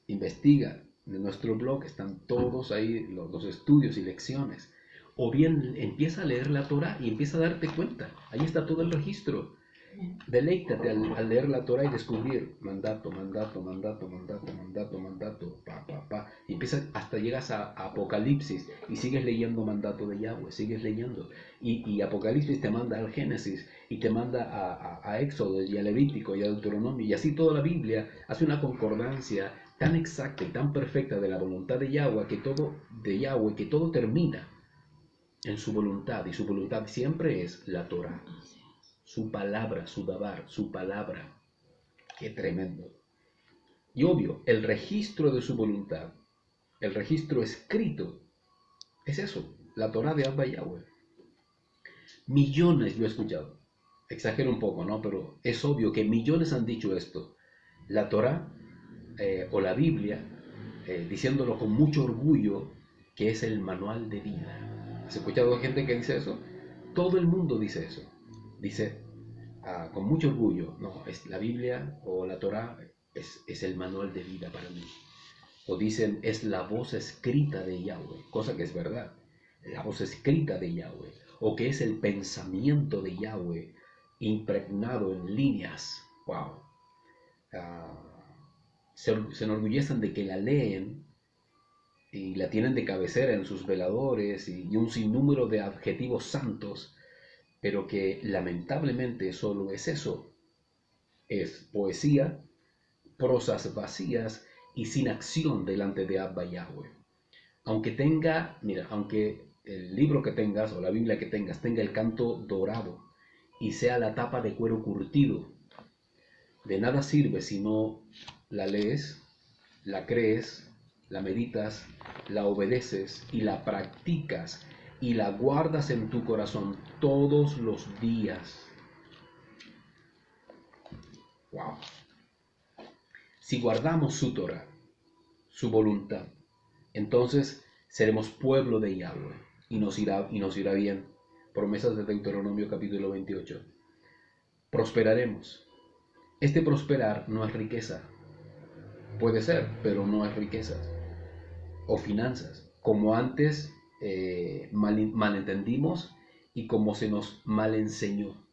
Investiga. En nuestro blog están todos ahí los estudios y lecciones. O bien empieza a leer la Torah y empieza a darte cuenta. Ahí está todo el registro. Deleítate al leer la Torah y descubrir mandato, y empieza hasta llegas a Apocalipsis y sigues leyendo mandato de Yahweh, sigues leyendo y Apocalipsis te manda al Génesis y te manda a Éxodo y a Levítico y a Deuteronomio, y así toda la Biblia hace una concordancia tan exacta y tan perfecta de la voluntad de Yahweh que todo termina en su voluntad, y su voluntad siempre es la Torah. Su palabra, su dabar, su palabra. ¡Qué tremendo! Y obvio, el registro de su voluntad, el registro escrito, es eso, la Torah de Abba Yahweh. Millones yo he escuchado, exagero un poco, ¿no? Pero es obvio que millones han dicho esto. La Torah o la Biblia, diciéndolo con mucho orgullo, que es el manual de vida. ¿Has escuchado gente que dice eso? Todo el mundo dice eso. Dice con mucho orgullo, no, es la Biblia o la Torah es el manual de vida para mí. O dicen, es la voz escrita de Yahweh, cosa que es verdad, la voz escrita de Yahweh, o que es el pensamiento de Yahweh impregnado en líneas. ¡Wow! Se enorgullecen de que la leen y la tienen de cabecera en sus veladores y un sinnúmero de adjetivos santos, pero que lamentablemente solo es eso, es poesía, prosas vacías y sin acción delante de Abba Yahweh. Aunque el libro que tengas o la Biblia que tengas tenga el canto dorado y sea la tapa de cuero curtido, de nada sirve si no la lees, la crees, la meditas, la obedeces y la practicas y la guardas en tu corazón todos los días. Wow. Si guardamos su Torah, su voluntad, entonces seremos pueblo de Yahweh y nos irá bien. Promesas de Deuteronomio capítulo 28. Prosperaremos. Este prosperar no es riqueza. Puede ser, pero no es riqueza. O finanzas, como antes malentendimos y como se nos malenseñó.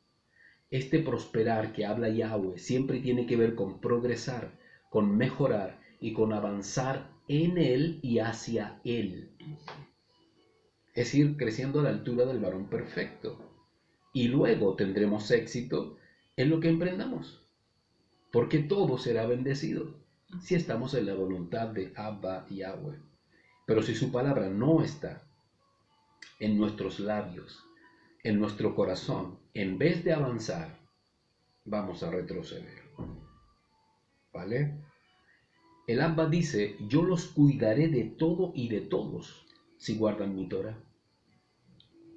Este prosperar que habla Yahweh siempre tiene que ver con progresar, con mejorar y con avanzar en Él y hacia Él. Es ir creciendo a la altura del varón perfecto. Y luego tendremos éxito en lo que emprendamos, porque todo será bendecido si estamos en la voluntad de Abba Yahweh. Pero si su palabra no está en nuestros labios, en nuestro corazón, en vez de avanzar, vamos a retroceder. ¿Vale? El Abba dice, yo los cuidaré de todo y de todos si guardan mi Torah.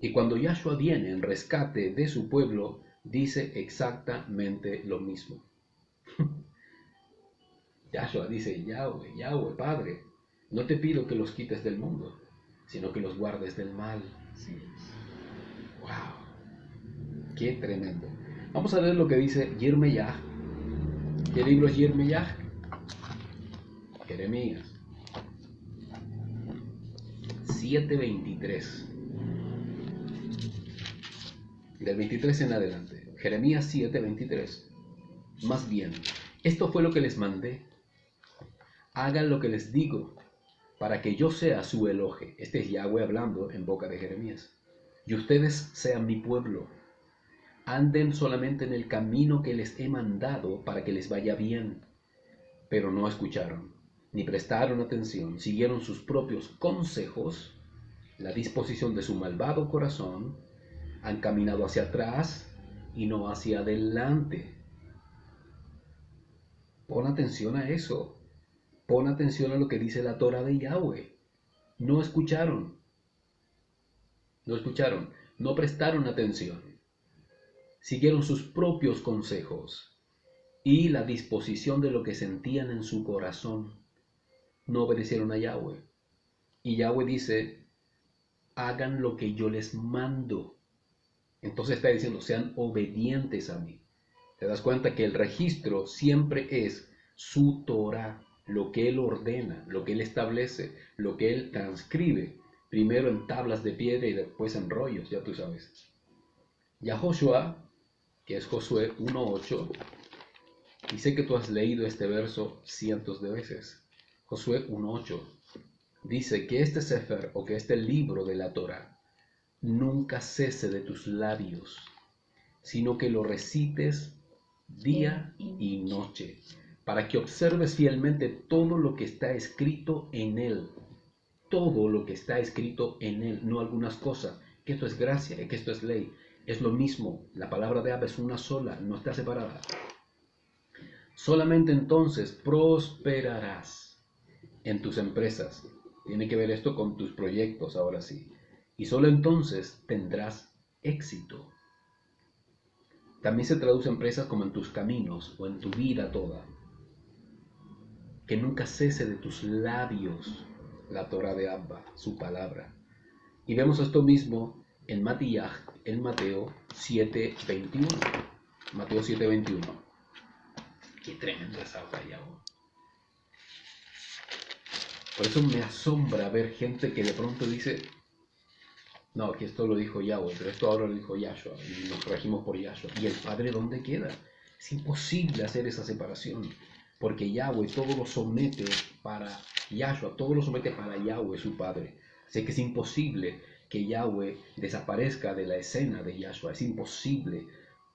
Y cuando Yahshua viene en rescate de su pueblo, dice exactamente lo mismo. Yahshua dice, Yahweh, Yahweh, Padre, no te pido que los quites del mundo, sino que los guardes del mal. Sí. ¡Wow! ¡Qué tremendo! Vamos a leer lo que dice Yirmeyah. ¿Qué libro es Yirmeyah? Jeremías 7:23. Del 23 en adelante. Jeremías 7:23. Más bien, esto fue lo que les mandé. Hagan lo que les digo, para que yo sea su eloje. Este es Yahweh hablando en boca de Jeremías. Y ustedes sean mi pueblo. Anden solamente en el camino que les he mandado para que les vaya bien. Pero no escucharon, ni prestaron atención, siguieron sus propios consejos, la disposición de su malvado corazón, han caminado hacia atrás y no hacia adelante. Pon atención a eso. Pon atención a lo que dice la Torah de Yahweh. No escucharon. No prestaron atención. Siguieron sus propios consejos y la disposición de lo que sentían en su corazón. No obedecieron a Yahweh. Y Yahweh dice, hagan lo que yo les mando. Entonces está diciendo, sean obedientes a mí. Te das cuenta que el registro siempre es su Torah, lo que Él ordena, lo que Él establece, lo que Él transcribe, primero en tablas de piedra y después en rollos, ya tú sabes. Ya Joshua, que es Josué 1:8, y sé que tú has leído este verso cientos de veces. Josué 1:8 dice que este sefer o que este libro de la Torah nunca cese de tus labios, sino que lo recites día y noche, para que observes fielmente todo lo que está escrito en él. Todo lo que está escrito en él, no algunas cosas, que esto es gracia y que esto es ley. Es lo mismo, la palabra de Abba es una sola, no está separada. Solamente entonces prosperarás en tus empresas. Tiene que ver esto con tus proyectos, ahora sí. Y solo entonces tendrás éxito. También se traduce empresas como en tus caminos o en tu vida toda. Que nunca cese de tus labios la Torah de Abba, su palabra. Y vemos esto mismo en Mateo 7:21. Mateo 7:21. Qué tremenda esa falla. Por eso me asombra ver gente que de pronto dice, no, que esto lo dijo Yahweh, pero esto ahora lo dijo Yahshua, y nos regimos por Yahshua. ¿Y el Padre dónde queda? Es imposible hacer esa separación, porque Yahweh todo lo somete para Yahshua, todo lo somete para Yahweh, su Padre. Así que es imposible que Yahweh desaparezca de la escena de Yahshua, es imposible.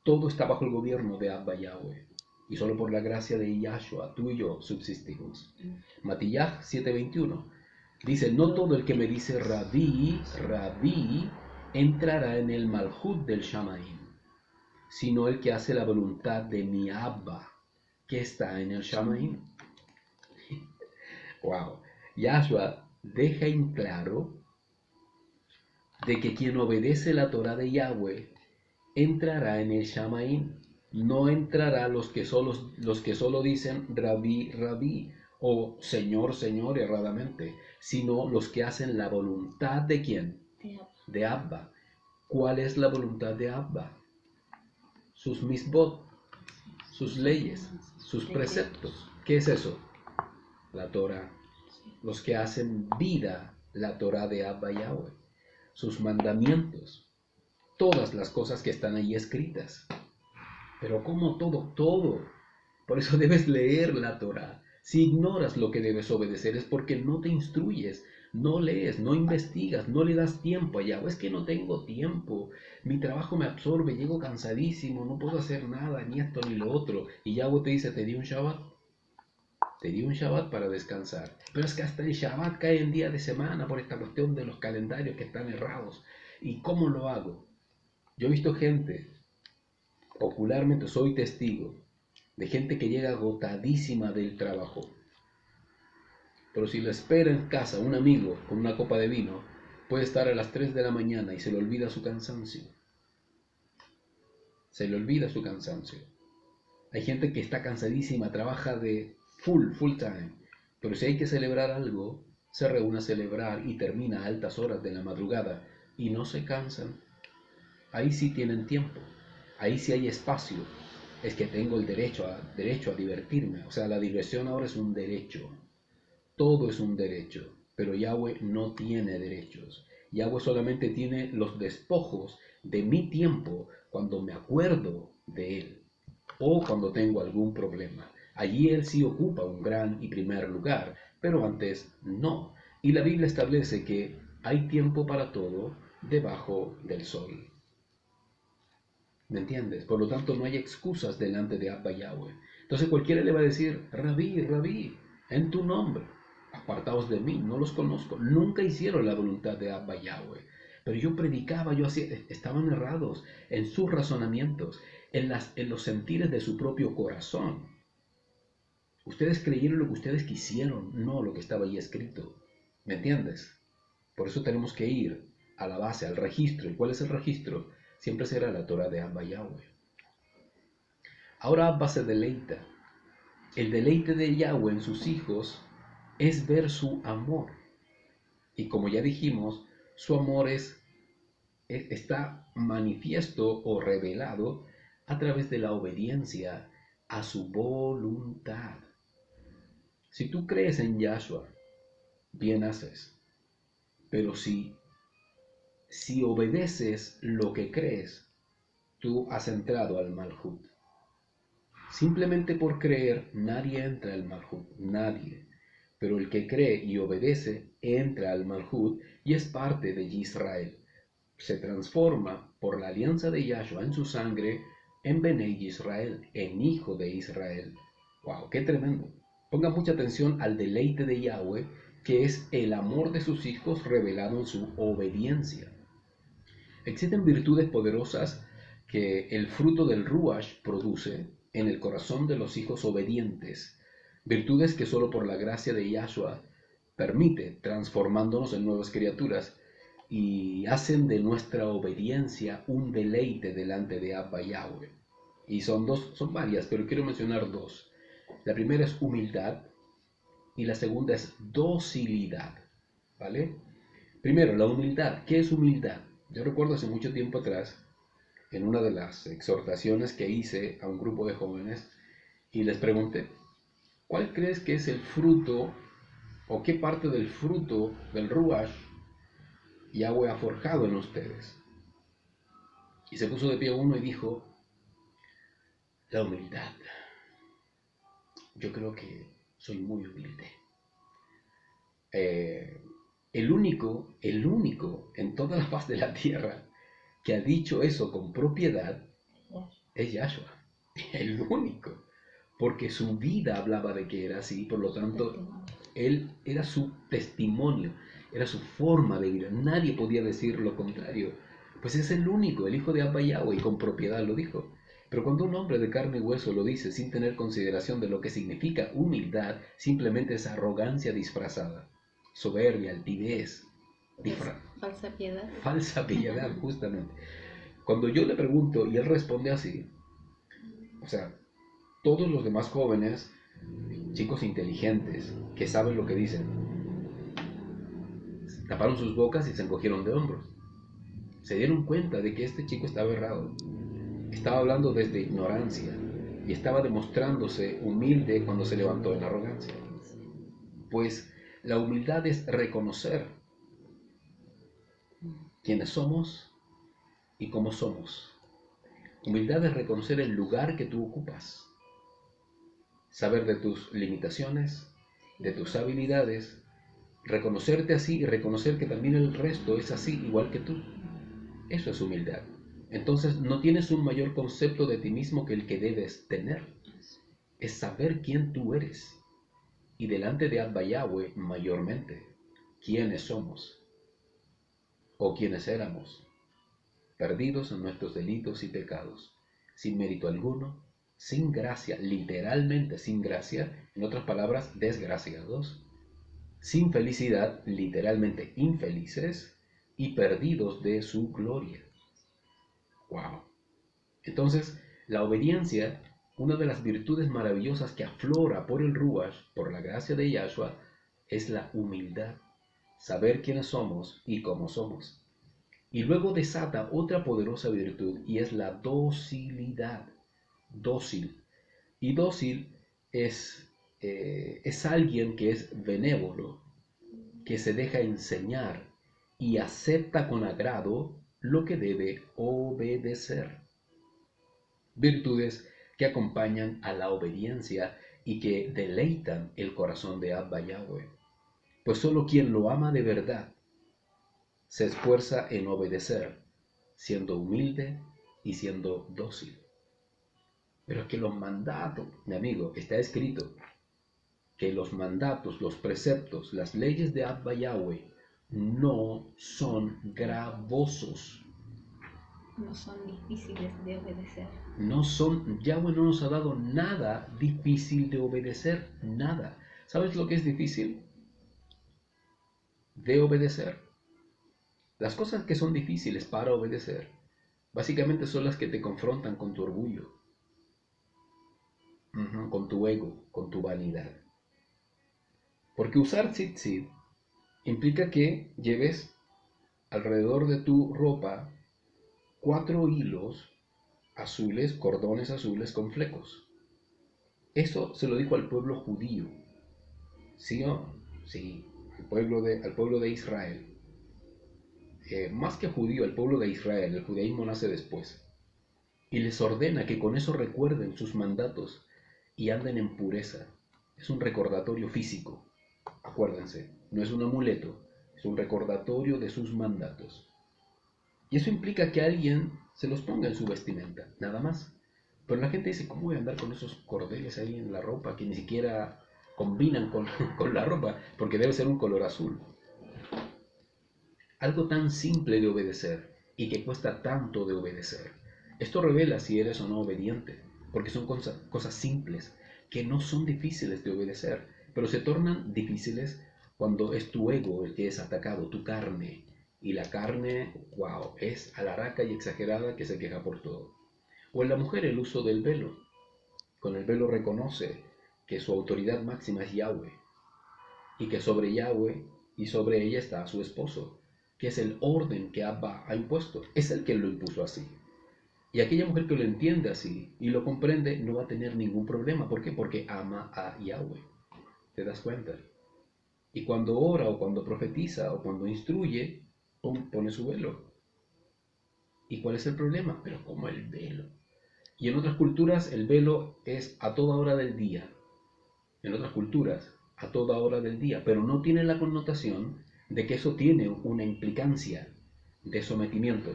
Todo está bajo el gobierno de Abba Yahweh, y solo por la gracia de Yahshua, tú y yo subsistimos. Mateo 7:21. Dice, no todo el que me dice Rabí, Rabí, entrará en el Malhut del Shamaim, sino el que hace la voluntad de mi Abba, que está en el Shamaim. Wow. Yahshua deja en claro de que quien obedece la Torah de Yahweh entrará en el Shamaim. No entrará los que solo dicen Rabí, Rabí, o Señor, Señor, erradamente, sino los que hacen la voluntad de ¿quién? De Abba. ¿Cuál es la voluntad de Abba? Sus misbot, sus leyes, sus preceptos. ¿Qué es eso? La Torah. Los que hacen vida la Torah de Abba Yahweh. Sus mandamientos. Todas las cosas que están ahí escritas. Pero ¿cómo todo? Todo. Por eso debes leer la Torah. Si ignoras lo que debes obedecer es porque no te instruyes, no lees, no investigas, no le das tiempo a Yahweh. Es que no tengo tiempo, mi trabajo me absorbe, llego cansadísimo, no puedo hacer nada, ni esto ni lo otro. Y Yahweh te dice, te di un Shabbat. Te di un Shabbat para descansar. Pero es que hasta el Shabbat cae en día de semana por esta cuestión de los calendarios que están errados. ¿Y cómo lo hago? Yo he visto gente, ocularmente soy testigo, de gente que llega agotadísima del trabajo. Pero si lo espera en casa un amigo con una copa de vino, puede estar a las 3 de la mañana y se le olvida su cansancio. Se le olvida su cansancio. Hay gente que está cansadísima, trabaja de full time. Pero si hay que celebrar algo, se reúne a celebrar y termina a altas horas de la madrugada y no se cansan. Ahí sí tienen tiempo, ahí sí hay espacio. Es que tengo el derecho a divertirme. O sea, la diversión ahora es un derecho. Todo es un derecho, pero Yahweh no tiene derechos. Yahweh solamente tiene los despojos de mi tiempo cuando me acuerdo de Él o cuando tengo algún problema. Allí Él sí ocupa un gran y primer lugar, pero antes no. Y la Biblia establece que hay tiempo para todo debajo del sol. ¿Me entiendes? Por lo tanto, no hay excusas delante de Abba Yahweh. Entonces cualquiera le va a decir, Rabí, Rabí, en tu nombre, apartaos de mí, no los conozco. Nunca hicieron la voluntad de Abba Yahweh. Pero yo predicaba, yo hacía, estaban errados en sus razonamientos, en los sentires de su propio corazón. Ustedes creyeron lo que ustedes quisieron, no lo que estaba ahí escrito. ¿Me entiendes? Por eso tenemos que ir a la base, al registro. ¿Y cuál es el registro? Siempre será la Torah de Abba Yahweh. Ahora Abba se deleita. El deleite de Yahweh en sus hijos es ver su amor. Y como ya dijimos, su amor está manifiesto o revelado a través de la obediencia a su voluntad. Si tú crees en Yahshua, bien haces. Pero si obedeces lo que crees, tú has entrado al Malhut. Simplemente por creer, nadie entra al Malhut, nadie. Pero el que cree y obedece, entra al Malhut y es parte de Israel. Se transforma por la alianza de Yahshua en su sangre en Benei Israel, en hijo de Israel. ¡Wow! ¡Qué tremendo! Ponga mucha atención al deleite de Yahweh, que es el amor de sus hijos revelado en su obediencia. Existen virtudes poderosas que el fruto del Ruach produce en el corazón de los hijos obedientes, virtudes que solo por la gracia de Yahshua permite, transformándonos en nuevas criaturas, y hacen de nuestra obediencia un deleite delante de Abba Yahweh. Y son varias, pero quiero mencionar dos. La primera es humildad y la segunda es docilidad, ¿vale? Primero, la humildad. ¿Qué es humildad? Yo recuerdo hace mucho tiempo atrás, en una de las exhortaciones que hice a un grupo de jóvenes, y les pregunté, ¿cuál crees que es el fruto o qué parte del fruto del Ruach Yahweh ha forjado en ustedes? Y se puso de pie uno y dijo, la humildad. Yo creo que soy muy humilde. El único en toda la faz de la tierra que ha dicho eso con propiedad es Yahshua. El único. Porque su vida hablaba de que era así, por lo tanto, él era su testimonio, era su forma de vida. Nadie podía decir lo contrario. Pues es el único, el hijo de Abba Yahweh, y con propiedad lo dijo. Pero cuando un hombre de carne y hueso lo dice sin tener consideración de lo que significa humildad, simplemente es arrogancia disfrazada, soberbia, altivez, falsa piedad. Falsa piedad, justamente. Cuando yo le pregunto y él responde así, o sea, todos los demás jóvenes, chicos inteligentes, que saben lo que dicen, taparon sus bocas y se encogieron de hombros. Se dieron cuenta de que este chico estaba errado. Estaba hablando desde ignorancia y estaba demostrándose humilde cuando se levantó en arrogancia. Pues la humildad es reconocer quiénes somos y cómo somos. Humildad es reconocer el lugar que tú ocupas, saber de tus limitaciones, de tus habilidades, reconocerte así y reconocer que también el resto es así, igual que tú. Eso es humildad. Entonces no tienes un mayor concepto de ti mismo que el que debes tener. Es saber quién tú eres. Y delante de Abba Yahweh, mayormente, quiénes somos o quiénes éramos, perdidos en nuestros delitos y pecados, sin mérito alguno, sin gracia, literalmente sin gracia, en otras palabras, desgraciados, sin felicidad, literalmente infelices, y perdidos de su gloria. ¡Wow! Entonces, la obediencia una de las virtudes maravillosas que aflora por el Ruach, por la gracia de Yahshua, es la humildad, saber quiénes somos y cómo somos. Y luego desata otra poderosa virtud y es la docilidad. Dócil. Y dócil es alguien que es benévolo, que se deja enseñar y acepta con agrado lo que debe obedecer. Virtudes que acompañan a la obediencia y que deleitan el corazón de Abba Yahweh. Pues solo quien lo ama de verdad se esfuerza en obedecer, siendo humilde y siendo dócil. Pero es que los mandatos, mi amigo, está escrito que los mandatos, los preceptos, las leyes de Abba Yahweh no son gravosos. No son difíciles de obedecer. Yahweh no nos ha dado nada difícil de obedecer, nada. ¿Sabes lo que es difícil de obedecer? Las cosas que son difíciles para obedecer, básicamente son las que te confrontan con tu orgullo, con tu ego, con tu vanidad. Porque usar tzitzit implica que lleves alrededor de tu ropa 4 hilos azules, cordones azules con flecos. Eso se lo dijo al pueblo judío. ¿Sí o no? Sí, al pueblo de Israel. Más que judío, al pueblo de Israel. El judaísmo nace después. Y les ordena que con eso recuerden sus mandatos y anden en pureza. Es un recordatorio físico. Acuérdense, no es un amuleto, es un recordatorio de sus mandatos. Y eso implica que alguien se los ponga en su vestimenta, nada más. Pero la gente dice, ¿cómo voy a andar con esos cordeles ahí en la ropa que ni siquiera combinan con la ropa? Porque debe ser un color azul. Algo tan simple de obedecer y que cuesta tanto de obedecer. Esto revela si eres o no obediente, porque son cosas simples que no son difíciles de obedecer, pero se tornan difíciles cuando es tu ego el que es atacado, tu carne. Y la carne, wow, es alaraca y exagerada que se queja por todo. O en la mujer el uso del velo. Con el velo reconoce que su autoridad máxima es Yahweh y que sobre Yahweh y sobre ella está su esposo, que es el orden que Abba ha impuesto. Es el que lo impuso así. Y aquella mujer que lo entiende así y lo comprende no va a tener ningún problema. ¿Por qué? Porque ama a Yahweh. ¿Te das cuenta? Y cuando ora o cuando profetiza o cuando instruye, pone su velo. ¿Y cuál es el problema? Pero como el velo. Y en otras culturas el velo es a toda hora del día. En otras culturas, a toda hora del día. Pero no tiene la connotación de que eso tiene una implicancia de sometimiento.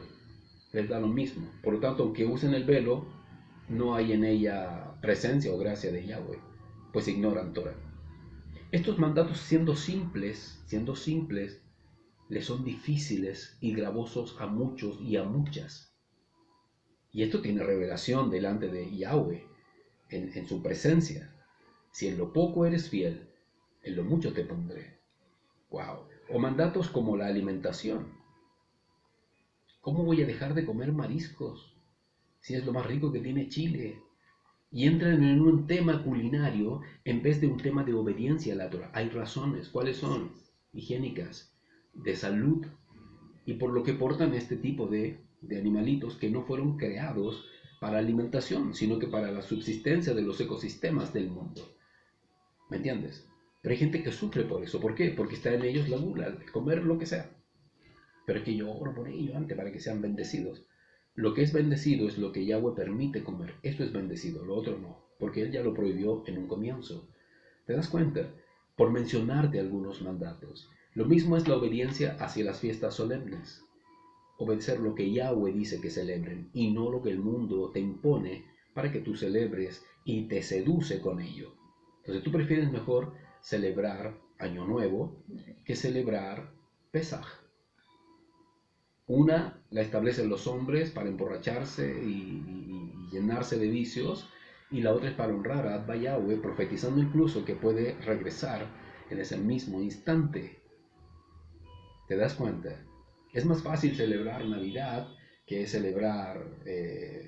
Les da lo mismo. Por lo tanto, aunque usen el velo, no hay en ella presencia o gracia de Yahweh, pues ignoran Torah. Estos mandatos, siendo simples, les son difíciles y gravosos a muchos y a muchas. Y esto tiene revelación delante de Yahweh, en su presencia. Si en lo poco eres fiel, en lo mucho te pondré. Wow. O mandatos como la alimentación. ¿Cómo voy a dejar de comer mariscos si es lo más rico que tiene Chile? Y entran en un tema culinario en vez de un tema de obediencia a la Torah. Hay razones. ¿Cuáles son? Higiénicas, de salud, y por lo que portan este tipo de animalitos que no fueron creados para alimentación, sino que para la subsistencia de los ecosistemas del mundo. ¿Me entiendes? Pero hay gente que sufre por eso. ¿Por qué? Porque está en ellos la gula, de comer lo que sea. Pero es que yo oro por ellos antes para que sean bendecidos. Lo que es bendecido es lo que Yahweh permite comer. Esto es bendecido, lo otro no, porque Él ya lo prohibió en un comienzo. ¿Te das cuenta? Por mencionarte algunos mandatos. Lo mismo es la obediencia hacia las fiestas solemnes. Obedecer lo que Yahweh dice que celebren y no lo que el mundo te impone para que tú celebres y te seduce con ello. Entonces tú prefieres mejor celebrar Año Nuevo que celebrar Pesaj. Una la establecen los hombres para emborracharse y llenarse de vicios, y la otra es para honrar a Abba Yahweh, profetizando incluso que puede regresar en ese mismo instante. ¿Te das cuenta? Es más fácil celebrar Navidad que celebrar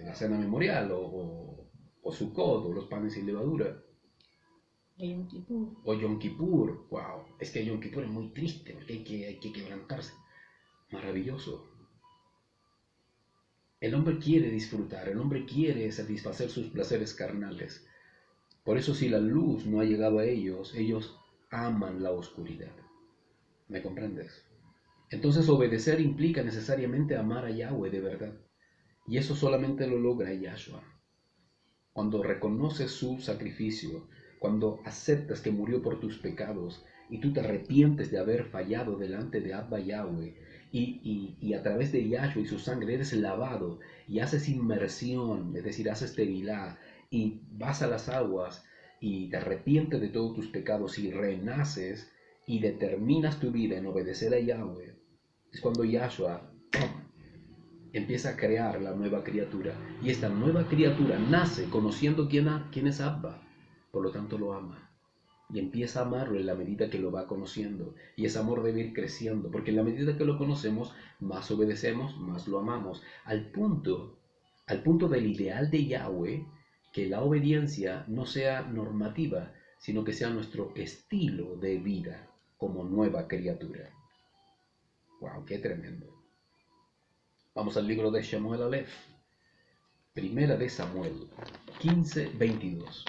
la cena memorial o o Sukkot, o los panes sin levadura. O Yom Kippur. Wow, es que Yom Kippur es muy triste, porque hay que quebrantarse. Maravilloso. El hombre quiere disfrutar, el hombre quiere satisfacer sus placeres carnales. Por eso si la luz no ha llegado a ellos, ellos aman la oscuridad. ¿Me comprendes? Entonces obedecer implica necesariamente amar a Yahweh de verdad. Y eso solamente lo logra Yahshua. Cuando reconoces su sacrificio, cuando aceptas que murió por tus pecados y tú te arrepientes de haber fallado delante de Abba Yahweh y a través de Yahshua y su sangre eres lavado y haces inmersión, es decir, haces tevilá y vas a las aguas y te arrepientes de todos tus pecados y renaces y determinas tu vida en obedecer a Yahweh, es cuando Yahshua empieza a crear la nueva criatura. Y esta nueva criatura nace conociendo quién es Abba. Por lo tanto lo ama. Y empieza a amarlo en la medida que lo va conociendo. Y ese amor debe ir creciendo. Porque en la medida que lo conocemos, más obedecemos, más lo amamos. Al punto del ideal de Yahweh, que la obediencia no sea normativa, sino que sea nuestro estilo de vida como nueva criatura. ¡Wow! ¡Qué tremendo! Vamos al libro de Shemuel Aleph, primera de Samuel, 15:22.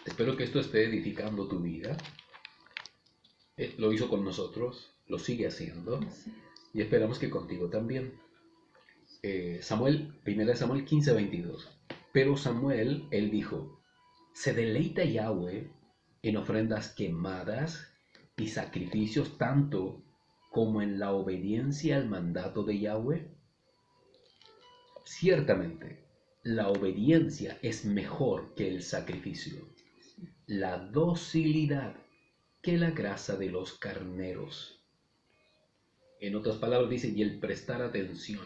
Espero que esto esté edificando tu vida. Lo hizo con nosotros, lo sigue haciendo, y esperamos que contigo también. Primera de Samuel 15:22. Pero Samuel, él dijo, ¿se deleita Yahweh en ofrendas quemadas y sacrificios tanto como en la obediencia al mandato de Yahweh? Ciertamente, la obediencia es mejor que el sacrificio, la docilidad que la grasa de los carneros. En otras palabras dice, y el prestar atención,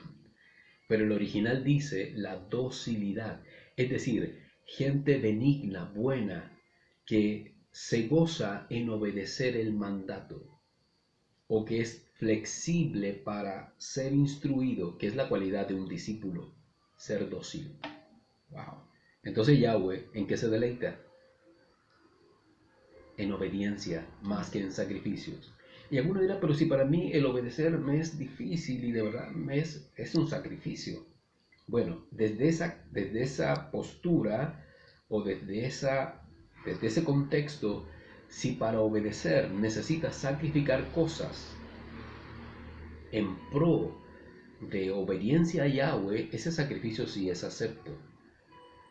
pero el original dice la docilidad, es decir, gente benigna, buena, que se goza en obedecer el mandato, o que es flexible para ser instruido, que es la cualidad de un discípulo, ser dócil. Wow. Entonces Yahweh, ¿en qué se deleita? En obediencia, más que en sacrificios. Y alguno dirá, pero si para mí el obedecer me es difícil y de verdad es un sacrificio. Bueno, desde esa postura o desde ese contexto, si para obedecer necesitas sacrificar cosas en pro de obediencia a Yahweh, ese sacrificio sí es acepto.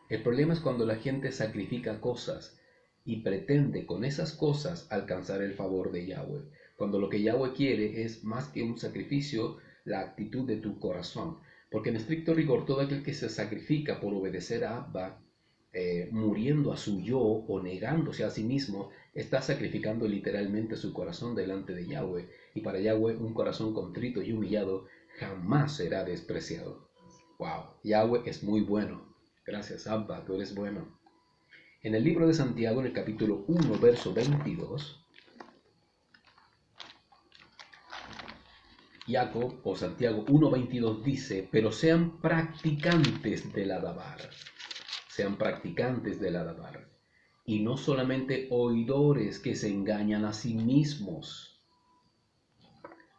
El problema es cuando la gente sacrifica cosas y pretende con esas cosas alcanzar el favor de Yahweh. Cuando lo que Yahweh quiere es más que un sacrificio, la actitud de tu corazón. Porque en estricto rigor, todo aquel que se sacrifica por obedecer a Abba, muriendo a su yo o negándose a sí mismo, está sacrificando literalmente su corazón delante de Yahweh. Y para Yahweh un corazón contrito y humillado jamás será despreciado. Wow, Yahweh es muy bueno. Gracias, Abba, tú eres bueno. En el libro de Santiago, en el capítulo 1, verso 22, Jacob o Santiago 1:22 dice, pero sean practicantes del adabar. Sean practicantes del adabar. Y no solamente oidores que se engañan a sí mismos.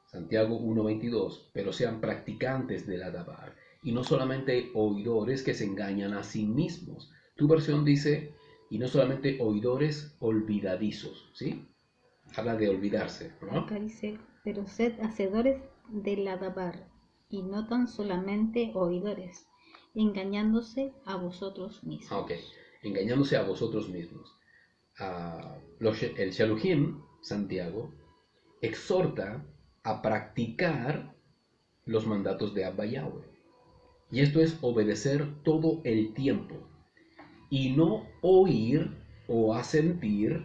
Santiago 1:22, pero sean practicantes del adabar. Y no solamente oidores que se engañan a sí mismos. Tu versión dice, y no solamente oidores olvidadizos, ¿sí? Habla de olvidarse, ¿no? Acá dice, pero sed hacedores del adabar, y no tan solamente oidores, engañándose a vosotros mismos. Ok, engañándose a vosotros mismos. El Shaluhim, Santiago, exhorta a practicar los mandatos de Abba Yahweh. Y esto es obedecer todo el tiempo. Y no oír o asentir,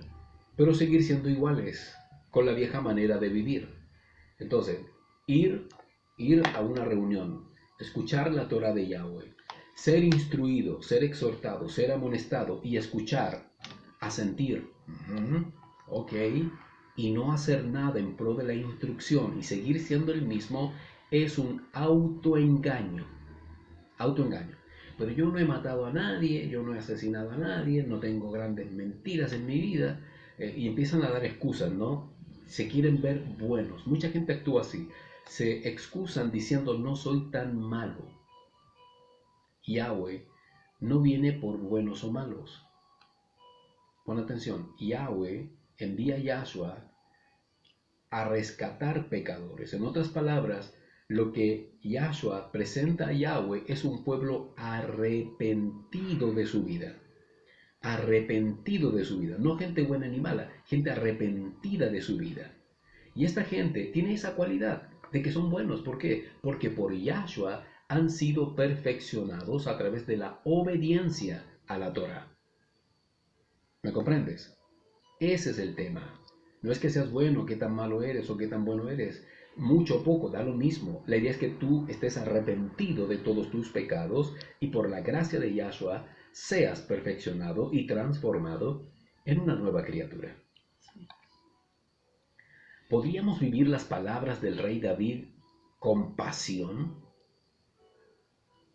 pero seguir siendo iguales con la vieja manera de vivir. Entonces, ir a una reunión, escuchar la Torah de Yahweh, ser instruido, ser exhortado, ser amonestado y escuchar, asentir, ok, y no hacer nada en pro de la instrucción y seguir siendo el mismo, es un autoengaño. autoengaño. Pero yo no he matado a nadie, yo no he asesinado a nadie, no tengo grandes mentiras en mi vida, y empiezan a dar excusas, ¿no? Se quieren ver buenos. Mucha gente actúa así. Se excusan diciendo no soy tan malo. Yahweh no viene por buenos o malos. Pon atención, Yahweh envía a Yahshua a rescatar pecadores. En otras palabras, lo que Yahshua presenta a Yahweh es un pueblo arrepentido de su vida. Arrepentido de su vida. No gente buena ni mala, gente arrepentida de su vida. Y esta gente tiene esa cualidad de que son buenos. ¿Por qué? Porque por Yahshua han sido perfeccionados a través de la obediencia a la Torah. ¿Me comprendes? Ese es el tema. No es que seas bueno, qué tan malo eres o qué tan bueno eres. Mucho o poco, da lo mismo. La idea es que tú estés arrepentido de todos tus pecados y por la gracia de Yahshua seas perfeccionado y transformado en una nueva criatura. ¿Podríamos vivir las palabras del rey David con pasión?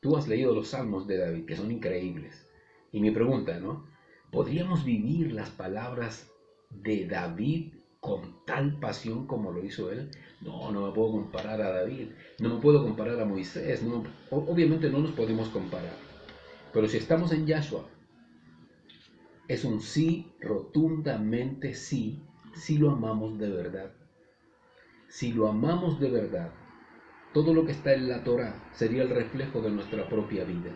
Tú has leído los salmos de David, que son increíbles. Y mi pregunta, ¿no? ¿Podríamos vivir las palabras de David con tal pasión como lo hizo él? No, no me puedo comparar a David, no me puedo comparar a Moisés, no, obviamente no nos podemos comparar. Pero si estamos en Yahshua, es un sí, rotundamente sí, si lo amamos de verdad. Si lo amamos de verdad, todo lo que está en la Torah sería el reflejo de nuestra propia vida,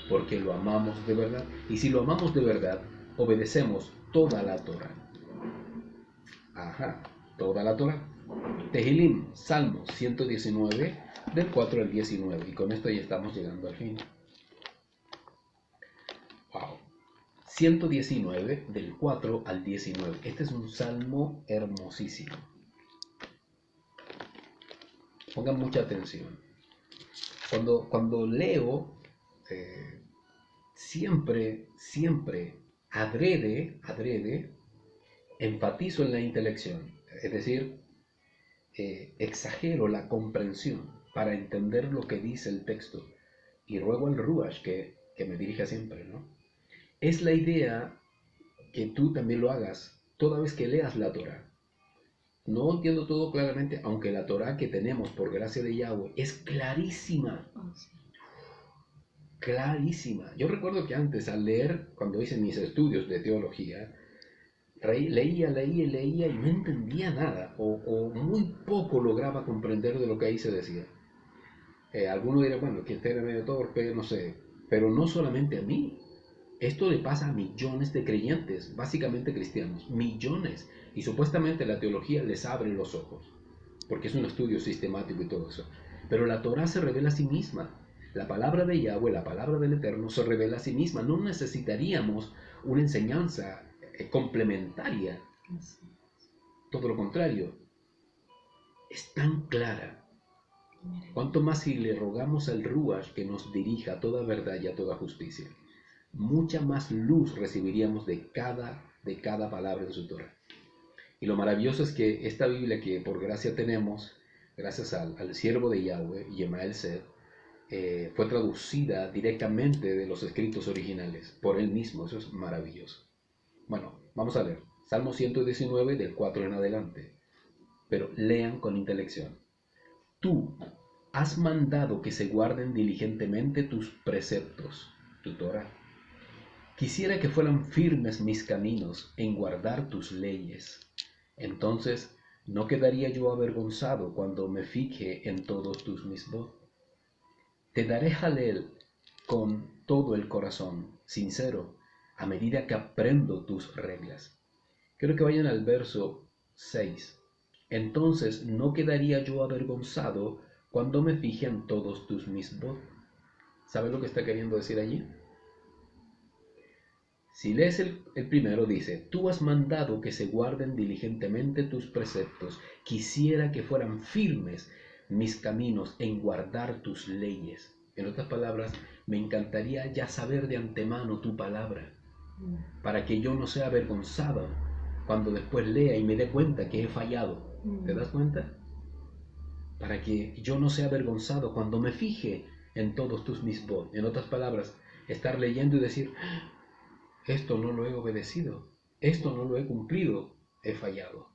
porque lo amamos de verdad. Y si lo amamos de verdad, obedecemos toda la Torah. Ajá, toda la Torah. Tehilim, Salmo 119, del 4 al 19. Y con esto ya estamos llegando al fin. Wow. 119, del 4 al 19. Este es un salmo hermosísimo. Pongan mucha atención. Cuando leo, siempre, adrede, enfatizo en la intelección. Es decir, exagero la comprensión para entender lo que dice el texto. Y ruego al Ruach que me dirija siempre, ¿no? Es la idea que tú también lo hagas toda vez que leas la Torah. No entiendo todo claramente, aunque la Torah que tenemos por gracia de Yahweh es clarísima. Clarísima. Yo recuerdo que antes al leer, cuando hice mis estudios de teología, leía y no entendía nada, o muy poco lograba comprender de lo que ahí se decía. Algunos dirán, bueno, que este era medio torpe, no sé, pero no solamente a mí. Esto le pasa a millones de creyentes, básicamente cristianos, millones. Y supuestamente la teología les abre los ojos, porque es un estudio sistemático y todo eso. Pero la Torah se revela a sí misma. La palabra de Yahweh, la palabra del Eterno, se revela a sí misma. No necesitaríamos una enseñanza complementaria. Todo lo contrario. Es tan clara. Cuanto más si le rogamos al Ruach que nos dirija a toda verdad y a toda justicia, mucha más luz recibiríamos de cada palabra de su Torah. Y lo maravilloso es que esta Biblia que por gracia tenemos, gracias al siervo de Yahweh, Yemael Sed, fue traducida directamente de los escritos originales por él mismo. Eso es maravilloso. Bueno, vamos a leer Salmo 119 del 4 en adelante, pero lean con intelección. Tú has mandado que se guarden diligentemente tus preceptos, tu Torah. Quisiera que fueran firmes mis caminos en guardar tus leyes. Entonces no quedaría yo avergonzado cuando me fije en todos tus misbot. Te daré Halel con todo el corazón, sincero, a medida que aprendo tus reglas. Quiero que vayan al verso 6. Entonces no quedaría yo avergonzado cuando me fije en todos tus misbot. ¿Sabes lo que está queriendo decir allí? Si lees el primero, dice, tú has mandado que se guarden diligentemente tus preceptos. Quisiera que fueran firmes mis caminos en guardar tus leyes. En otras palabras, me encantaría ya saber de antemano tu palabra, para que yo no sea avergonzado cuando después lea y me dé cuenta que he fallado. ¿Te das cuenta? Para que yo no sea avergonzado cuando me fije en todos tus misbot. En otras palabras, estar leyendo y decir, esto no lo he obedecido, esto no lo he cumplido, he fallado.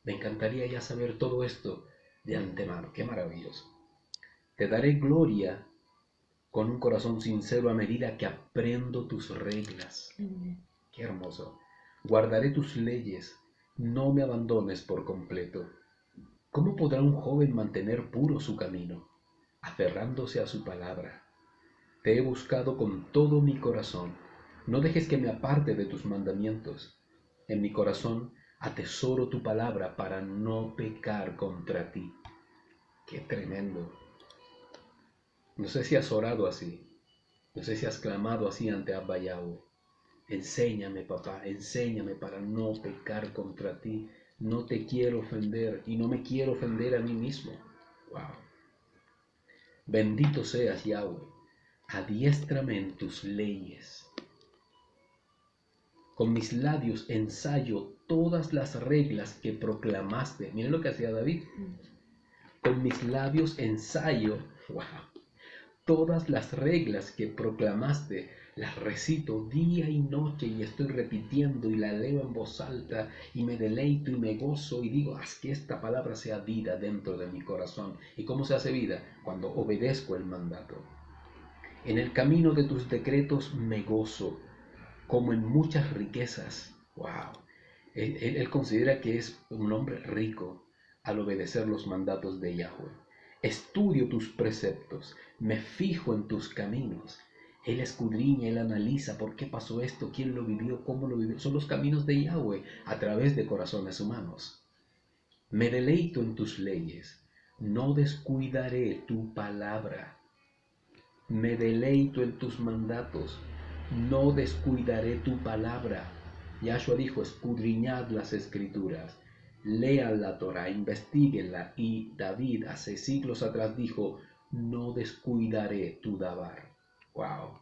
Me encantaría ya saber todo esto de antemano. Qué maravilloso. Te daré gloria con un corazón sincero a medida que aprendo tus reglas. Qué hermoso. Guardaré tus leyes, no me abandones por completo. ¿Cómo podrá un joven mantener puro su camino? Aferrándose a su palabra. Te he buscado con todo mi corazón. No dejes que me aparte de tus mandamientos. En mi corazón atesoro tu palabra para no pecar contra ti. Qué tremendo. No sé si has orado así. No sé si has clamado así ante Abba Yahweh. Enséñame, papá, enséñame para no pecar contra ti. No te quiero ofender y no me quiero ofender a mí mismo. Wow. Bendito seas, Yahweh. Adiéstrame en tus leyes. Con mis labios ensayo todas las reglas que proclamaste. Miren lo que hacía David. Con mis labios ensayo, wow, todas las reglas que proclamaste, las recito día y noche y estoy repitiendo y la leo en voz alta y me deleito y me gozo y digo, haz que esta palabra sea vida dentro de mi corazón. ¿Y cómo se hace vida? Cuando obedezco el mandato. En el camino de tus decretos me gozo, como en muchas riquezas. Wow. Él considera que es un hombre rico al obedecer los mandatos de Yahweh. Estudio tus preceptos, me fijo en tus caminos. Él escudriña, él analiza por qué pasó esto, quién lo vivió, cómo lo vivió. Son los caminos de Yahweh a través de corazones humanos. Me deleito en tus leyes, no descuidaré tu palabra. Me deleito en tus mandatos, no descuidaré tu palabra. Yahshua dijo, escudriñad las escrituras, lean la Torah, investiguenla. Y David hace siglos atrás dijo, no descuidaré tu dabar. Wow.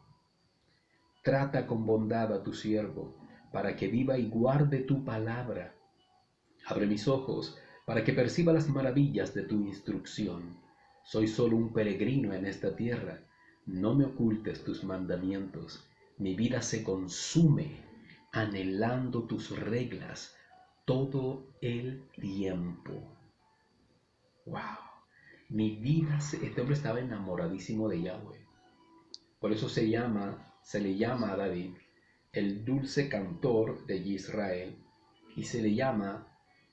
Trata con bondad a tu siervo, para que viva y guarde tu palabra. Abre mis ojos, para que perciba las maravillas de tu instrucción. Soy solo un peregrino en esta tierra. No me ocultes tus mandamientos. Mi vida se consume anhelando tus reglas todo el tiempo. ¡Wow! Mi vida, este hombre estaba enamoradísimo de Yahweh. Por eso se le llama a David el dulce cantor de Israel y se le llama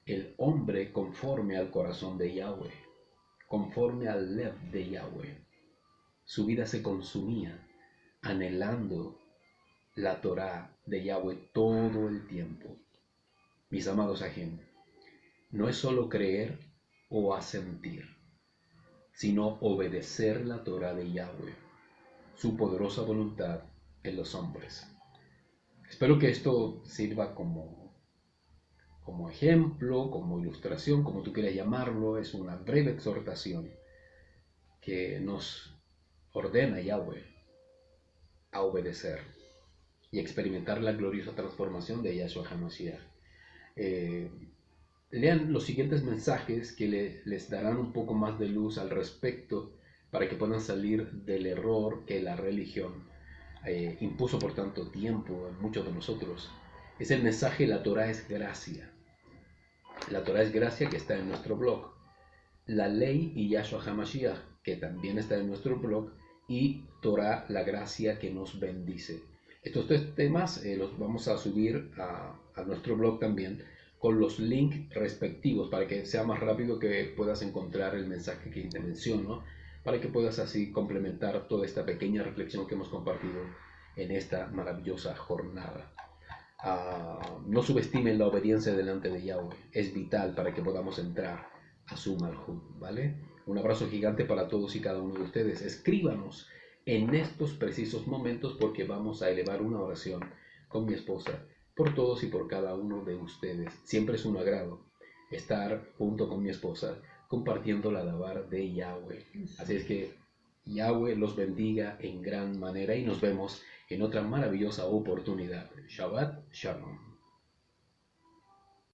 el hombre conforme al corazón de Yahweh, conforme al lev de Yahweh. Su vida se consumía anhelando la Torá de Yahweh todo el tiempo. Mis amados ajem, no es solo creer o asentir, sino obedecer la Torá de Yahweh, su poderosa voluntad en los hombres. Espero que esto sirva como ejemplo, como ilustración, como tú quieras llamarlo. Es una breve exhortación que nos ordena Yahweh a obedecer y experimentar la gloriosa transformación de Yahshua HaMashiach. Lean los siguientes mensajes que les darán un poco más de luz al respecto para que puedan salir del error que la religión impuso por tanto tiempo en muchos de nosotros. Es el mensaje La Torá es gracia. La Torá es gracia, que está en nuestro blog. La ley y Yahshua HaMashiach, que también está en nuestro blog. Y Torá, la gracia que nos bendice. Estos tres temas los vamos a subir a nuestro blog también, con los links respectivos, para que sea más rápido que puedas encontrar el mensaje que te menciono, para que puedas así complementar toda esta pequeña reflexión que hemos compartido en esta maravillosa jornada. No subestimen la obediencia delante de Yahweh, es vital para que podamos entrar a su Malhut, ¿vale? Un abrazo gigante para todos y cada uno de ustedes. Escríbanos en estos precisos momentos, porque vamos a elevar una oración con mi esposa por todos y por cada uno de ustedes. Siempre es un agrado estar junto con mi esposa compartiendo la dabar de Yahweh. Así es que Yahweh los bendiga en gran manera y nos vemos en otra maravillosa oportunidad. Shabbat Shalom.